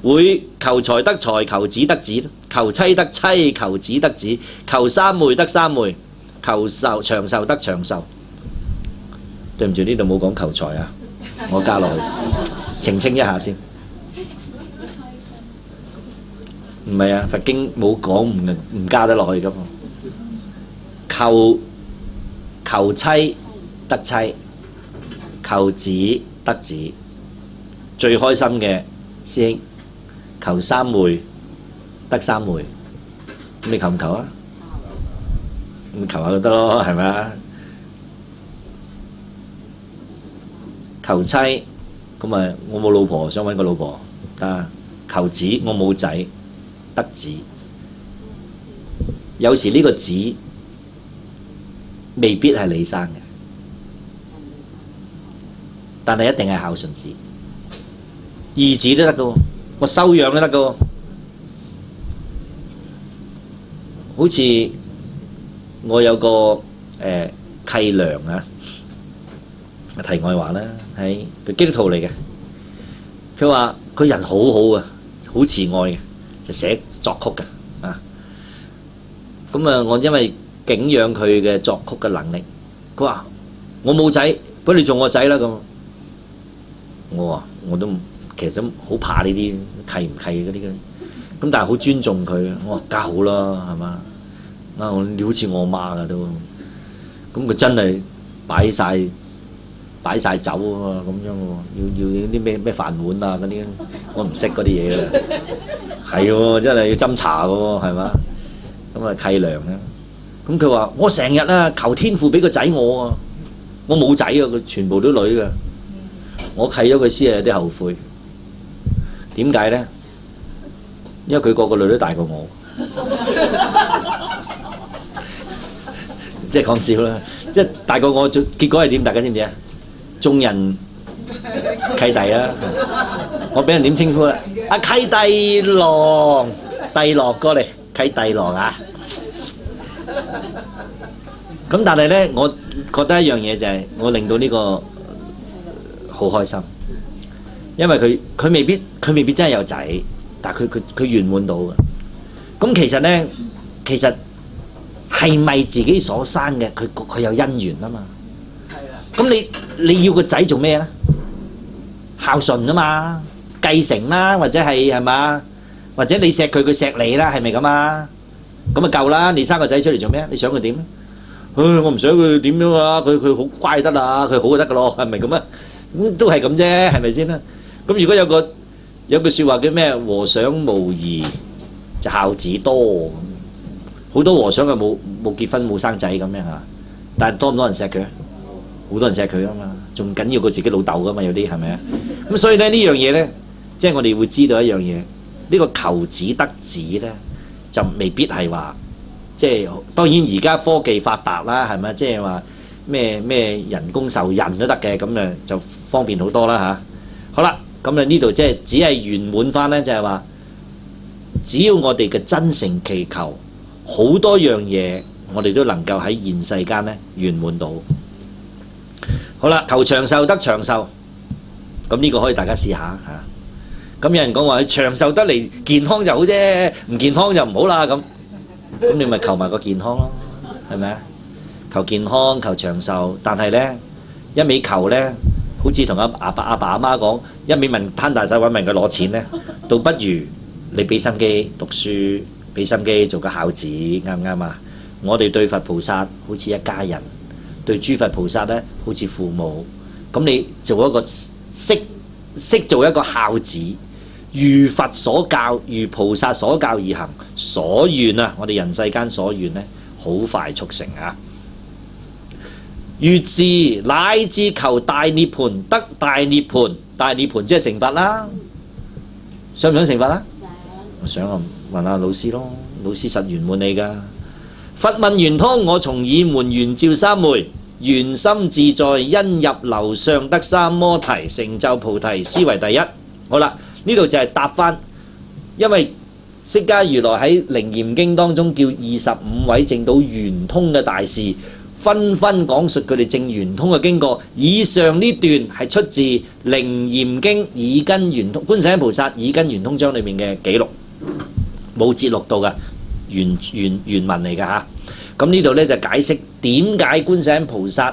會求財得財，求子得子，求妻得妻，求子得子，求三昧得三昧，求長壽得長壽？對唔住，呢度冇講求財啊，我加落去澄清一下先。唔係啊，佛經冇講唔加得落去㗎嘛。求妻得妻，求子得子，最開心嘅師兄求三昧得三昧，咁你求唔求啊？咁求下就得咯，係咪啊？求妻咁啊，我冇老婆，想揾個老婆得。求子我冇仔，得子。有時呢個子未必係你生嘅，但係一定係孝順子，兒子都得㗎喎，我收養都得㗎喎。好似我有個契娘啊，題外話啦，係佢基督徒嚟嘅。佢話佢人好好啊，好慈愛嘅，就寫作曲嘅啊。咁啊，我因為敬仰佢嘅作曲嘅能力，佢話我冇仔，不如你做我仔啦咁。我話我都其實都好怕呢啲契唔契嗰啲嘅，咁但係好尊重佢。我話梗好啦，係嘛？你好似我媽噶都，咁佢真係擺晒酒啊咁樣喎，要啲咩飯碗啊嗰啲，我唔識嗰啲嘢嘅，係喎，真係要斟茶嘅喎，係嘛？咁啊契娘咧，咁佢話我成日啊求天父俾個仔我啊，我冇仔啊，佢全部都女嘅，我契咗佢先係有啲後悔。點解咧？因為佢個女都大過我。即係講笑啦，即係大過我，結果係點？大家知唔知啊？眾人契弟啊，我俾人點稱呼啦？阿契弟郎，弟郎過嚟，契弟郎啊！咁但係咧，我覺得一樣嘢就係，我令到呢個好開心，因為佢未必真係有仔，但係佢圓滿到嘅。咁其實咧，係咪自己所生嘅？佢有因緣啊嘛。咁你要個仔做咩咧？孝順啊嘛，繼承啦，或者係嘛？或者你錫佢，佢錫你啦，係咪咁啊？咁啊夠啦！你生個仔出嚟做咩？你想佢點咧？我唔想佢點樣啊！佢好乖得啦，佢好就得噶咯，係咪咁啊？咁都係咁啫，係咪先啦？咁如果有句説話叫咩？和尚無兒就孝子多。好多和尚係冇結婚冇生仔咁樣嚇，但係多唔多人錫佢？好多人錫佢啊嘛，仲緊要過自己老豆噶嘛，有啲係咪啊？咁所以咧呢樣嘢咧，即係我哋會知道一樣嘢，呢個求子得子咧，就未必係話，即係當然而家科技發達啦，係咪？即係話咩人工受孕都得嘅，咁誒就方便好多啦嚇。好啦，咁啊呢度即係只係圓滿翻咧，就係話，只要我哋嘅真誠祈求好多樣嘢我哋都能夠喺現世間咧圓滿到。好啦，求長壽得長壽，咁呢個可以大家試下嚇。咁有人講話長壽得嚟健康就好啫，唔健康就唔好啦咁。咁你咪求埋個健康咯，係咪啊？求健康，求長壽，但係呢，一味求呢，好似同阿爸阿媽講，一味問攤大手揾問佢攞錢呢，倒不如你俾心機讀書，俾心機做個孝子，啱唔啱啊？我哋對佛菩薩好似一家人，對諸佛菩薩呢好似父母。咁你做一個識做一個孝子，如佛所教，如菩薩所教而行，所願啊！我哋人世間所願呢，好快速成啊！如是乃至求大涅槃，得大涅槃，大涅槃即係成佛啦。想唔想成佛啦？我想啊，問下老師咯，老師實圓滿你㗎。佛問圓通，我從耳門圓照三昧，圓心自在，因入樓上得三摩提，成就菩提，斯為第一。好啦，呢度就係答返，因為釋迦如來喺《楞嚴經》當中叫25位證到圓通嘅大士，紛紛講述佢哋證圓通嘅經過。以上呢段係出自《楞嚴經》耳根圓通觀世音菩薩耳根圓通章裏面嘅記錄，冇節錄到嘅原文嚟㗎嚇。咁呢度呢，就解釋點解觀世音菩薩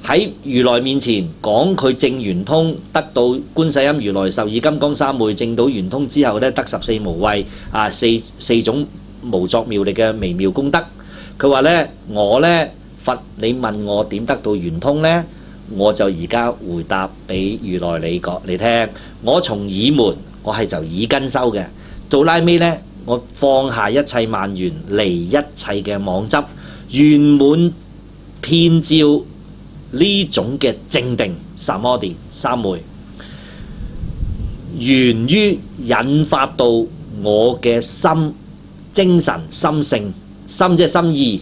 喺如來面前講佢證圓通，得到觀世音如來授意金剛三昧，證到圓通之後呢，得14無畏四種無作妙力嘅微妙功德。佢話呢，我呢，佛，你問我點得到圓通呢？我就而家回答俾如來你聽。我從耳門，我係就耳根修嘅，到拉尾呢，我放下一切萬緣，離一切嘅妄執，圓滿遍照呢種嘅正定三摩地三昧，源於引發到我嘅心精神心性，心即係心意，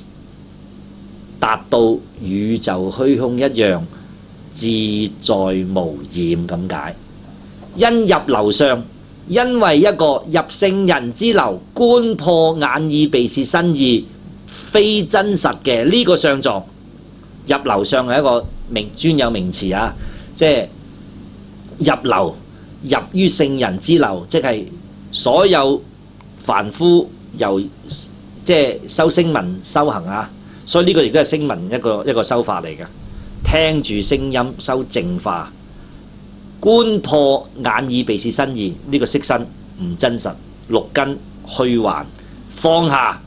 達到宇宙虛空一樣自在無染咁解。因入樓上，因為一個入聖人之樓，觀破眼耳鼻舌身意非真實嘅呢個相狀。入樓上係一個專有名詞啊，即係入樓，入於聖人之樓，即係所有凡夫由即係修聲聞修行啊，所以呢個亦都係聲聞一個修法嚟嘅，聽住聲音修淨化，觀破眼耳鼻舌身意呢個色身唔真實，六根虛幻，放下。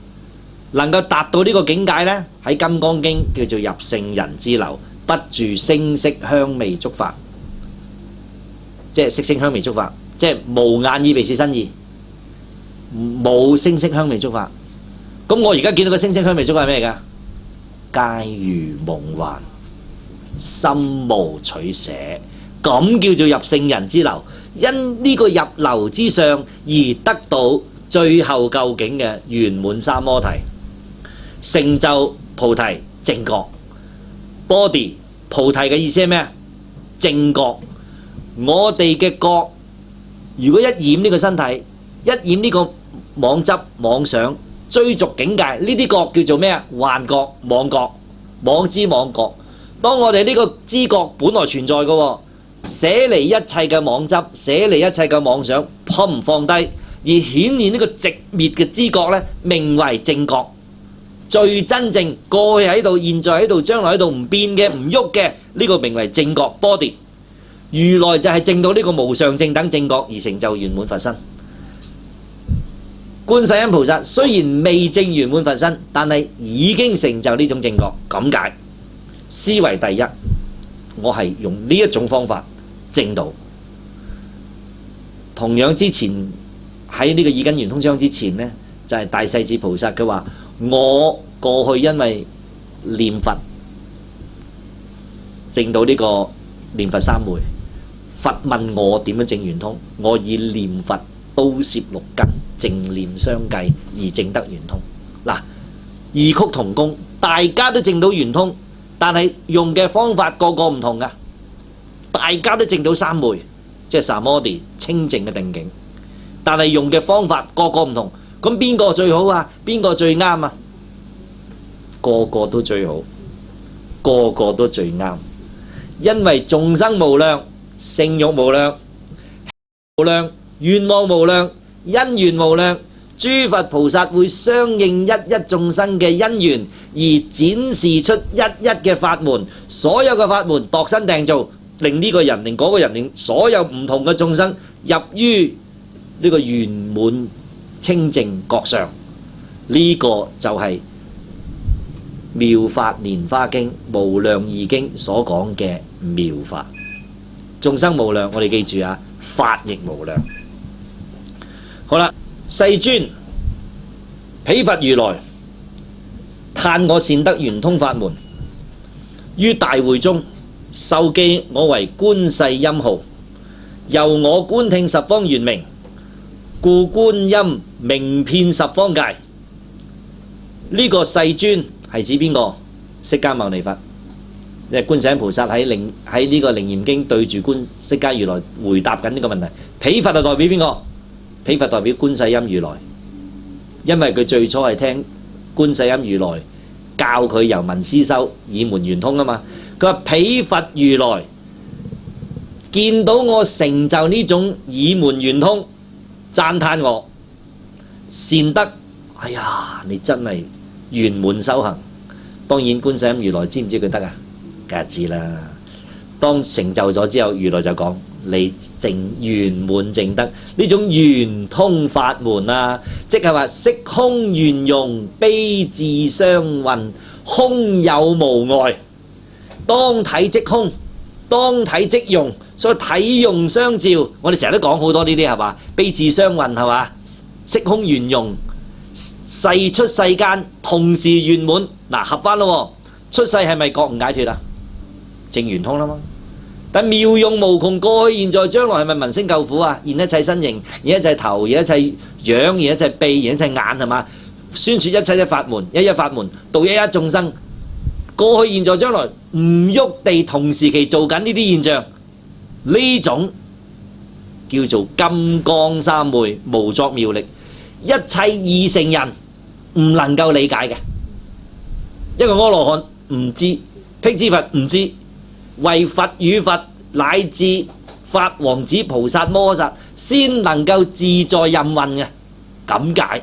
能夠達到呢個境界呢，喺《金剛經》叫做入聖人之樓，不住聲色香味觸法，即係色聲香味觸法，即係無眼耳鼻舌身意，冇聲色香味觸法。咁我而家見到個聲色香味觸法係咩㗎？皆如夢幻，心無取捨，咁叫做入聖人之樓。因呢個入樓之上而得到最後究竟嘅圓滿三摩提。成就菩提正覺 body， 菩提嘅意思係咩啊？正覺。我哋嘅覺如果一染呢個身體，一染呢個妄執妄想追逐境界，呢啲覺叫做咩啊？幻覺妄覺妄知妄覺。當我哋呢個知覺本來存在嘅，捨離一切嘅妄執，捨離一切嘅妄想，唔放低，而顯現呢個寂滅嘅知覺呢，名為正覺。最真正過去喺度，現在喺度，將來喺度，唔變嘅唔喐嘅，呢個名為正覺 body。如來就係證到呢個無上正等正覺而成就圓滿佛身。觀世音菩薩雖然未證圓滿佛身，但係已經成就呢種正覺，咁解斯為第一。我係用呢一種方法證到。同樣之前喺呢個耳根圓通章之前呢，就係大勢至菩薩佢話：我過去因為念佛證到呢個念佛三昧，佛問我點樣證圓通，我以念佛都攝六根，淨念相繼而證得圓通。嗱，異曲同工，大家都證到圓通，但係用嘅方法個個唔同噶。大家都證到三昧，即係三摩地清淨嘅定境，但係用嘅方法個個唔同。咁邊個最好啊？邊個最啱啊？個個都最好，個個都最啱，因為眾生無量，性慾無量，無量，願望無量，因緣無量，諸佛菩薩會相應一一眾生嘅因緣，而展示出一一嘅法門，所有嘅法門度身訂造，令呢個人，令嗰個人，令所有唔同嘅眾生入於呢個圓滿清淨覺相。呢個就係妙法蓮華經無量義經所講嘅妙法。眾生無量，我哋記住啊，法亦無量。好啦，世尊，彼佛如來嘆我善得圓通法門，於大會中授記我為觀世音號，由我觀聽十方圓明，故觀音名遍十方界。呢個世尊係指邊個？釋迦牟尼佛。即係觀世音菩薩喺呢個《楞嚴經》對住釋迦如來回答緊呢個問題。彼佛就代表邊個？彼佛代表觀世音如來，因為佢最初係聽觀世音如來教佢由聞思修以門圓通啊嘛。佢話彼佛如來見到我成就呢種以門圓通，讚歎我善得。哎呀，你真係圓滿修行。當然觀世音如來知唔知佢得啊？梗係知啦。當成就咗之後，如來就講你正圓滿正得呢種圓通法門啊，即係話色空圓融，悲智相運，空有無礙，當體即空，當體即用，所以體用相照。我哋成日都講好多呢啲係嘛，悲智相運係嘛，色空圓融，世出世間同時圓滿。嗱，合翻咯，出世係咪覺悟解脫啊？正圓通啦嘛。但妙用無窮，過去現在將來係咪聞聲救苦啊？現一切身形，現一切頭，現一切樣，現一切鼻，現一切眼係嘛？宣説一切法門，一一法門度一一眾生。過去現在將來唔喐地同時期做緊呢啲現象，呢種叫做金剛三昧，無作妙力，一切二乘人唔能夠理解嘅。一個阿羅漢唔知，辟支佛唔知，為佛與佛乃至法王子菩薩摩薩先能夠自在任運嘅，咁解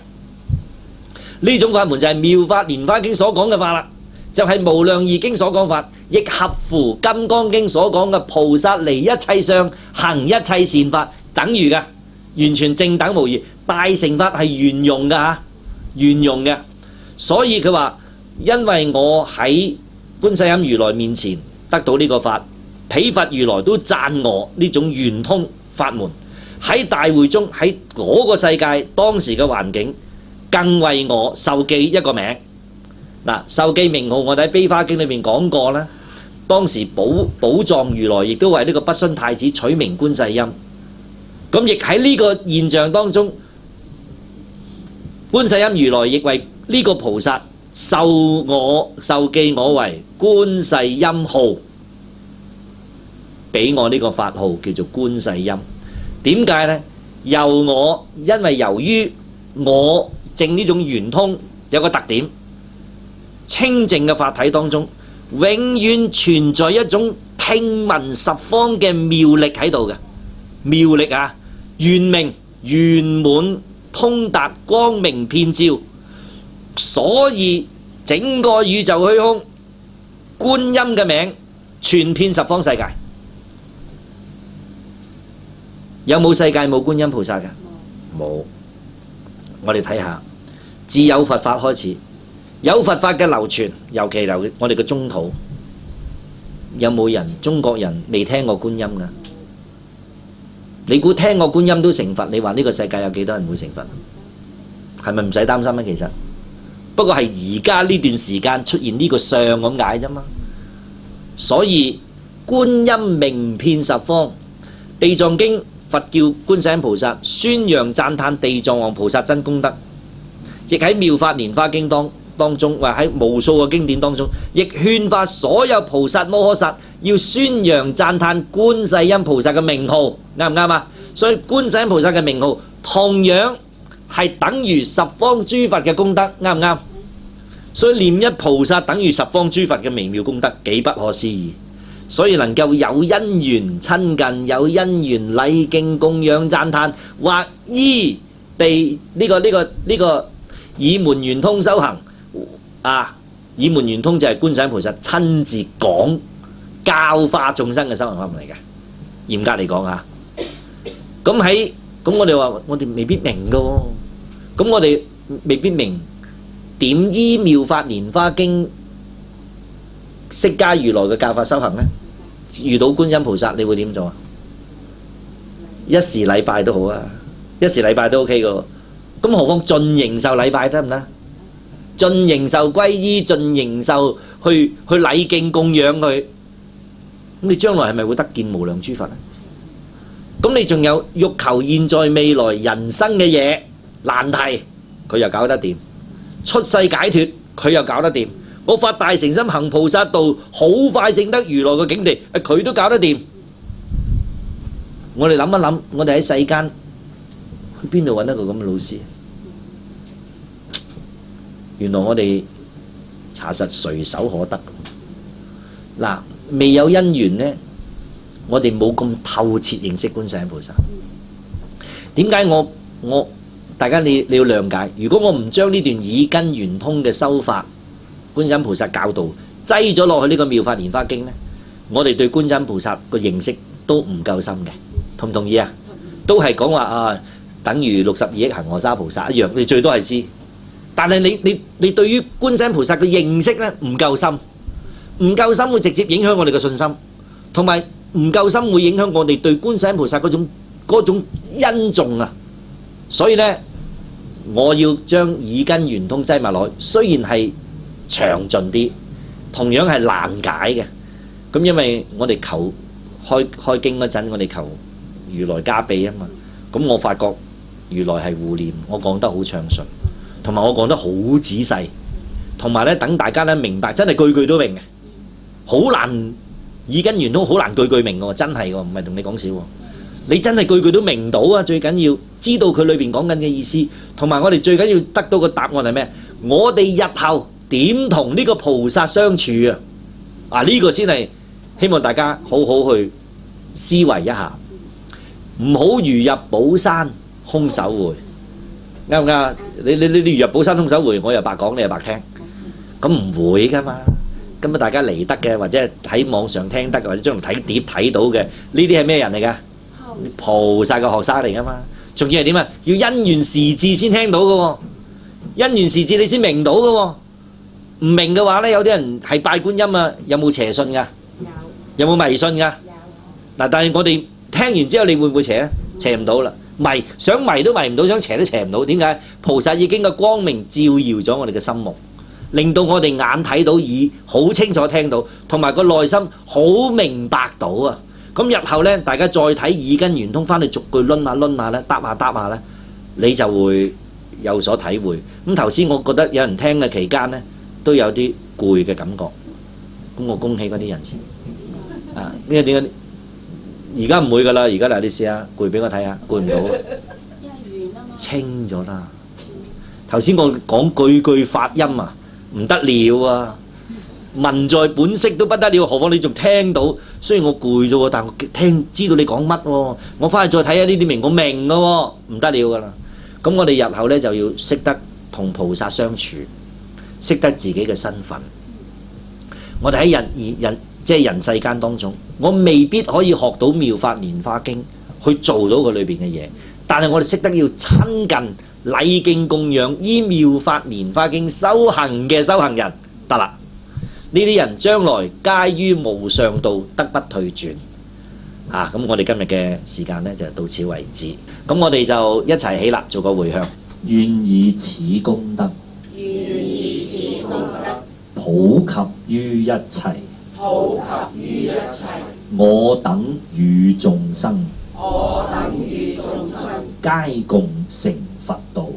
呢種法門就係妙法蓮華經所講嘅法啦，就係無量義經所講法，亦合乎金剛經所講嘅菩薩離一切相行一切善法，等於嘅，完全正等無異。大乘法係圓融嘅嚇，圓融嘅。所以佢話因為我喺觀世音如來面前得到呢個法，彼佛如來都讚我呢種圓通法門，喺大會中，喺嗰個世界當時嘅環境，更為我授記一個名。嗱，授記名號我哋喺《悲華經》裏面講過啦。當時寶藏如來亦都為呢個不遜太子取名觀世音。咁亦喺呢個現象當中，觀世音如來亦為呢個菩薩授記我為觀世音號，俾我呢個法號叫做觀世音。點解呢？因為由於我證呢種圓通有個特點，清淨嘅法體當中永遠存在一種聽聞十方嘅妙力喺度嘅，妙力啊，圓明圓滿通達光明遍照，所以整個宇宙虛空觀音嘅名傳遍十方世界。有冇世界冇觀音菩薩嘅？冇。我哋睇下自有佛法開始，有佛法嘅流傳，尤其我哋嘅中土，有冇人中國人未聽過觀音㗎？你估聽過觀音都成佛？你話呢個世界有幾多人會成佛？係咪唔使擔心啊？其實不過係而家呢段時間出現呢個相咁解啫嘛。所以觀音名遍十方，地藏經佛叫觀世音菩薩宣揚讚歎地藏王菩薩真功德，亦喺妙法蓮華經當中，或喺無數個經典當中，亦勸發所有菩薩摩訶薩要宣揚讚歎觀世音菩薩嘅名號，啱唔啱啊？所以觀世音菩薩嘅名號同樣係等於十方諸佛嘅功德，啱唔啱？所以念一菩薩等於十方諸佛嘅微妙功德，幾不可思議。所以能夠有因緣親近，有因緣禮敬供養讚歎，或依地呢個以門圓通修行啊！以門圓通就係觀世音菩薩親自講教化眾生嘅修行法門嚟嘅。嚴格嚟講啊，咁我哋話我哋未必明㗎喎，咁我哋未必明點依妙法蓮華經釋迦如來嘅教法修行呢？遇到觀音菩薩，你會點做啊？一時禮拜都好啊，一時禮拜都 OK 嘅喎。咁何況盡形受禮拜得唔得？盡形受歸依，盡形受去禮敬供養佢。咁你將來係咪會得見無量諸佛咧？咁你仲有欲求現在未來人生嘅嘢難題，佢又搞得掂；出世解脫，佢又搞得掂。我發大誠心行菩薩道，好快證得如來嘅境地，佢都搞得掂。我哋諗一諗，我哋喺世間去邊度揾一個咁嘅老師？原來我哋查實隨手可得。嗱，未有因緣呢，我哋冇咁透徹認識觀世音菩薩。點解大家你要諒解？如果我唔將呢段以根圓通嘅修法，觀世音菩薩教導擠咗落去呢個妙法蓮華經呢，我哋對觀世音菩薩個認識都唔夠深嘅，同唔同意啊？都係講話啊，等於62億恒河沙菩薩一樣，你最多係知。但係你對於觀世音菩薩嘅認識呢唔夠深，唔夠深會直接影響我哋嘅信心，同埋唔夠深會影響我哋對觀世音菩薩嗰種恩重啊。所以呢，我要將以根圓通擠埋落去，雖然係詳盡啲，同樣係難解嘅。咁因為我哋求開經嗰陣，我哋求如來加被啊嘛。咁我發覺如來係護念，我講得好暢順，同埋我講得好仔細，同埋咧等大家咧明白，真係句句都明嘅。好難以根圓通，好難句句明嘅喎，真係喎，唔係同你講笑喎。你真係句句都明到啊！最緊要知道佢裏邊講緊嘅意思，同埋我哋最緊要得到個答案係咩？我哋日後點同呢個菩薩相處啊？啊，呢個先係希望大家好好去思維一下，唔好如入寶山空手回，啱唔啱？你如入寶山空手回，我又白講，你又白聽，咁唔會噶嘛。咁啊，大家嚟得嘅，或者喺網上聽得嘅，或者將來睇碟睇到嘅，呢啲係咩人嚟㗎？菩薩嘅學生嚟噶嘛？仲要係點啊？要因緣時至先聽到嘅喎，因緣時至你先明到嘅喎。唔明嘅話咧，有啲人係拜觀音啊，有冇邪信㗎？有冇迷信㗎？嗱，但係我哋聽完之後，你會唔會邪咧？邪唔到啦，想迷都迷唔到，想邪都邪唔到。點解？菩薩已經個光明照耀咗我哋嘅心目，令到我哋眼睇到，耳好清楚聽到，同埋個內心好明白到啊！咁日後咧，大家再睇以根圓通，翻去逐句攆下咧，答下咧，你就會有所體會。咁頭先我覺得有人聽嘅期間咧，都有啲攰嘅感覺。咁我恭喜嗰啲人先啊！呢個點解？而家唔會噶啦，而家嗱，你試下攰俾我睇下，攰唔到，清咗啦。頭先我講句發音啊，唔得了啊！文在本色都不得了，何況你仲聽到？雖然我攰咗喎，但我知道你講乜喎。我翻去再睇下呢啲明，我明嘅喎，唔得了噶啦。咁我哋日後咧就要識得同菩薩相處，識得自己嘅身份。我哋喺人世間當中，我未必可以學到妙法蓮華經去做到佢裏邊嘅嘢，但係我哋識得要親近禮敬供養依妙法蓮華經修行嘅修行人得啦。呢啲人將來皆於無上道得不退轉啊！咁我哋今日嘅時間呢，就到此為止。咁我哋就一齊起立做個回向。願以此功德普及於一切我等與眾生皆共成佛道。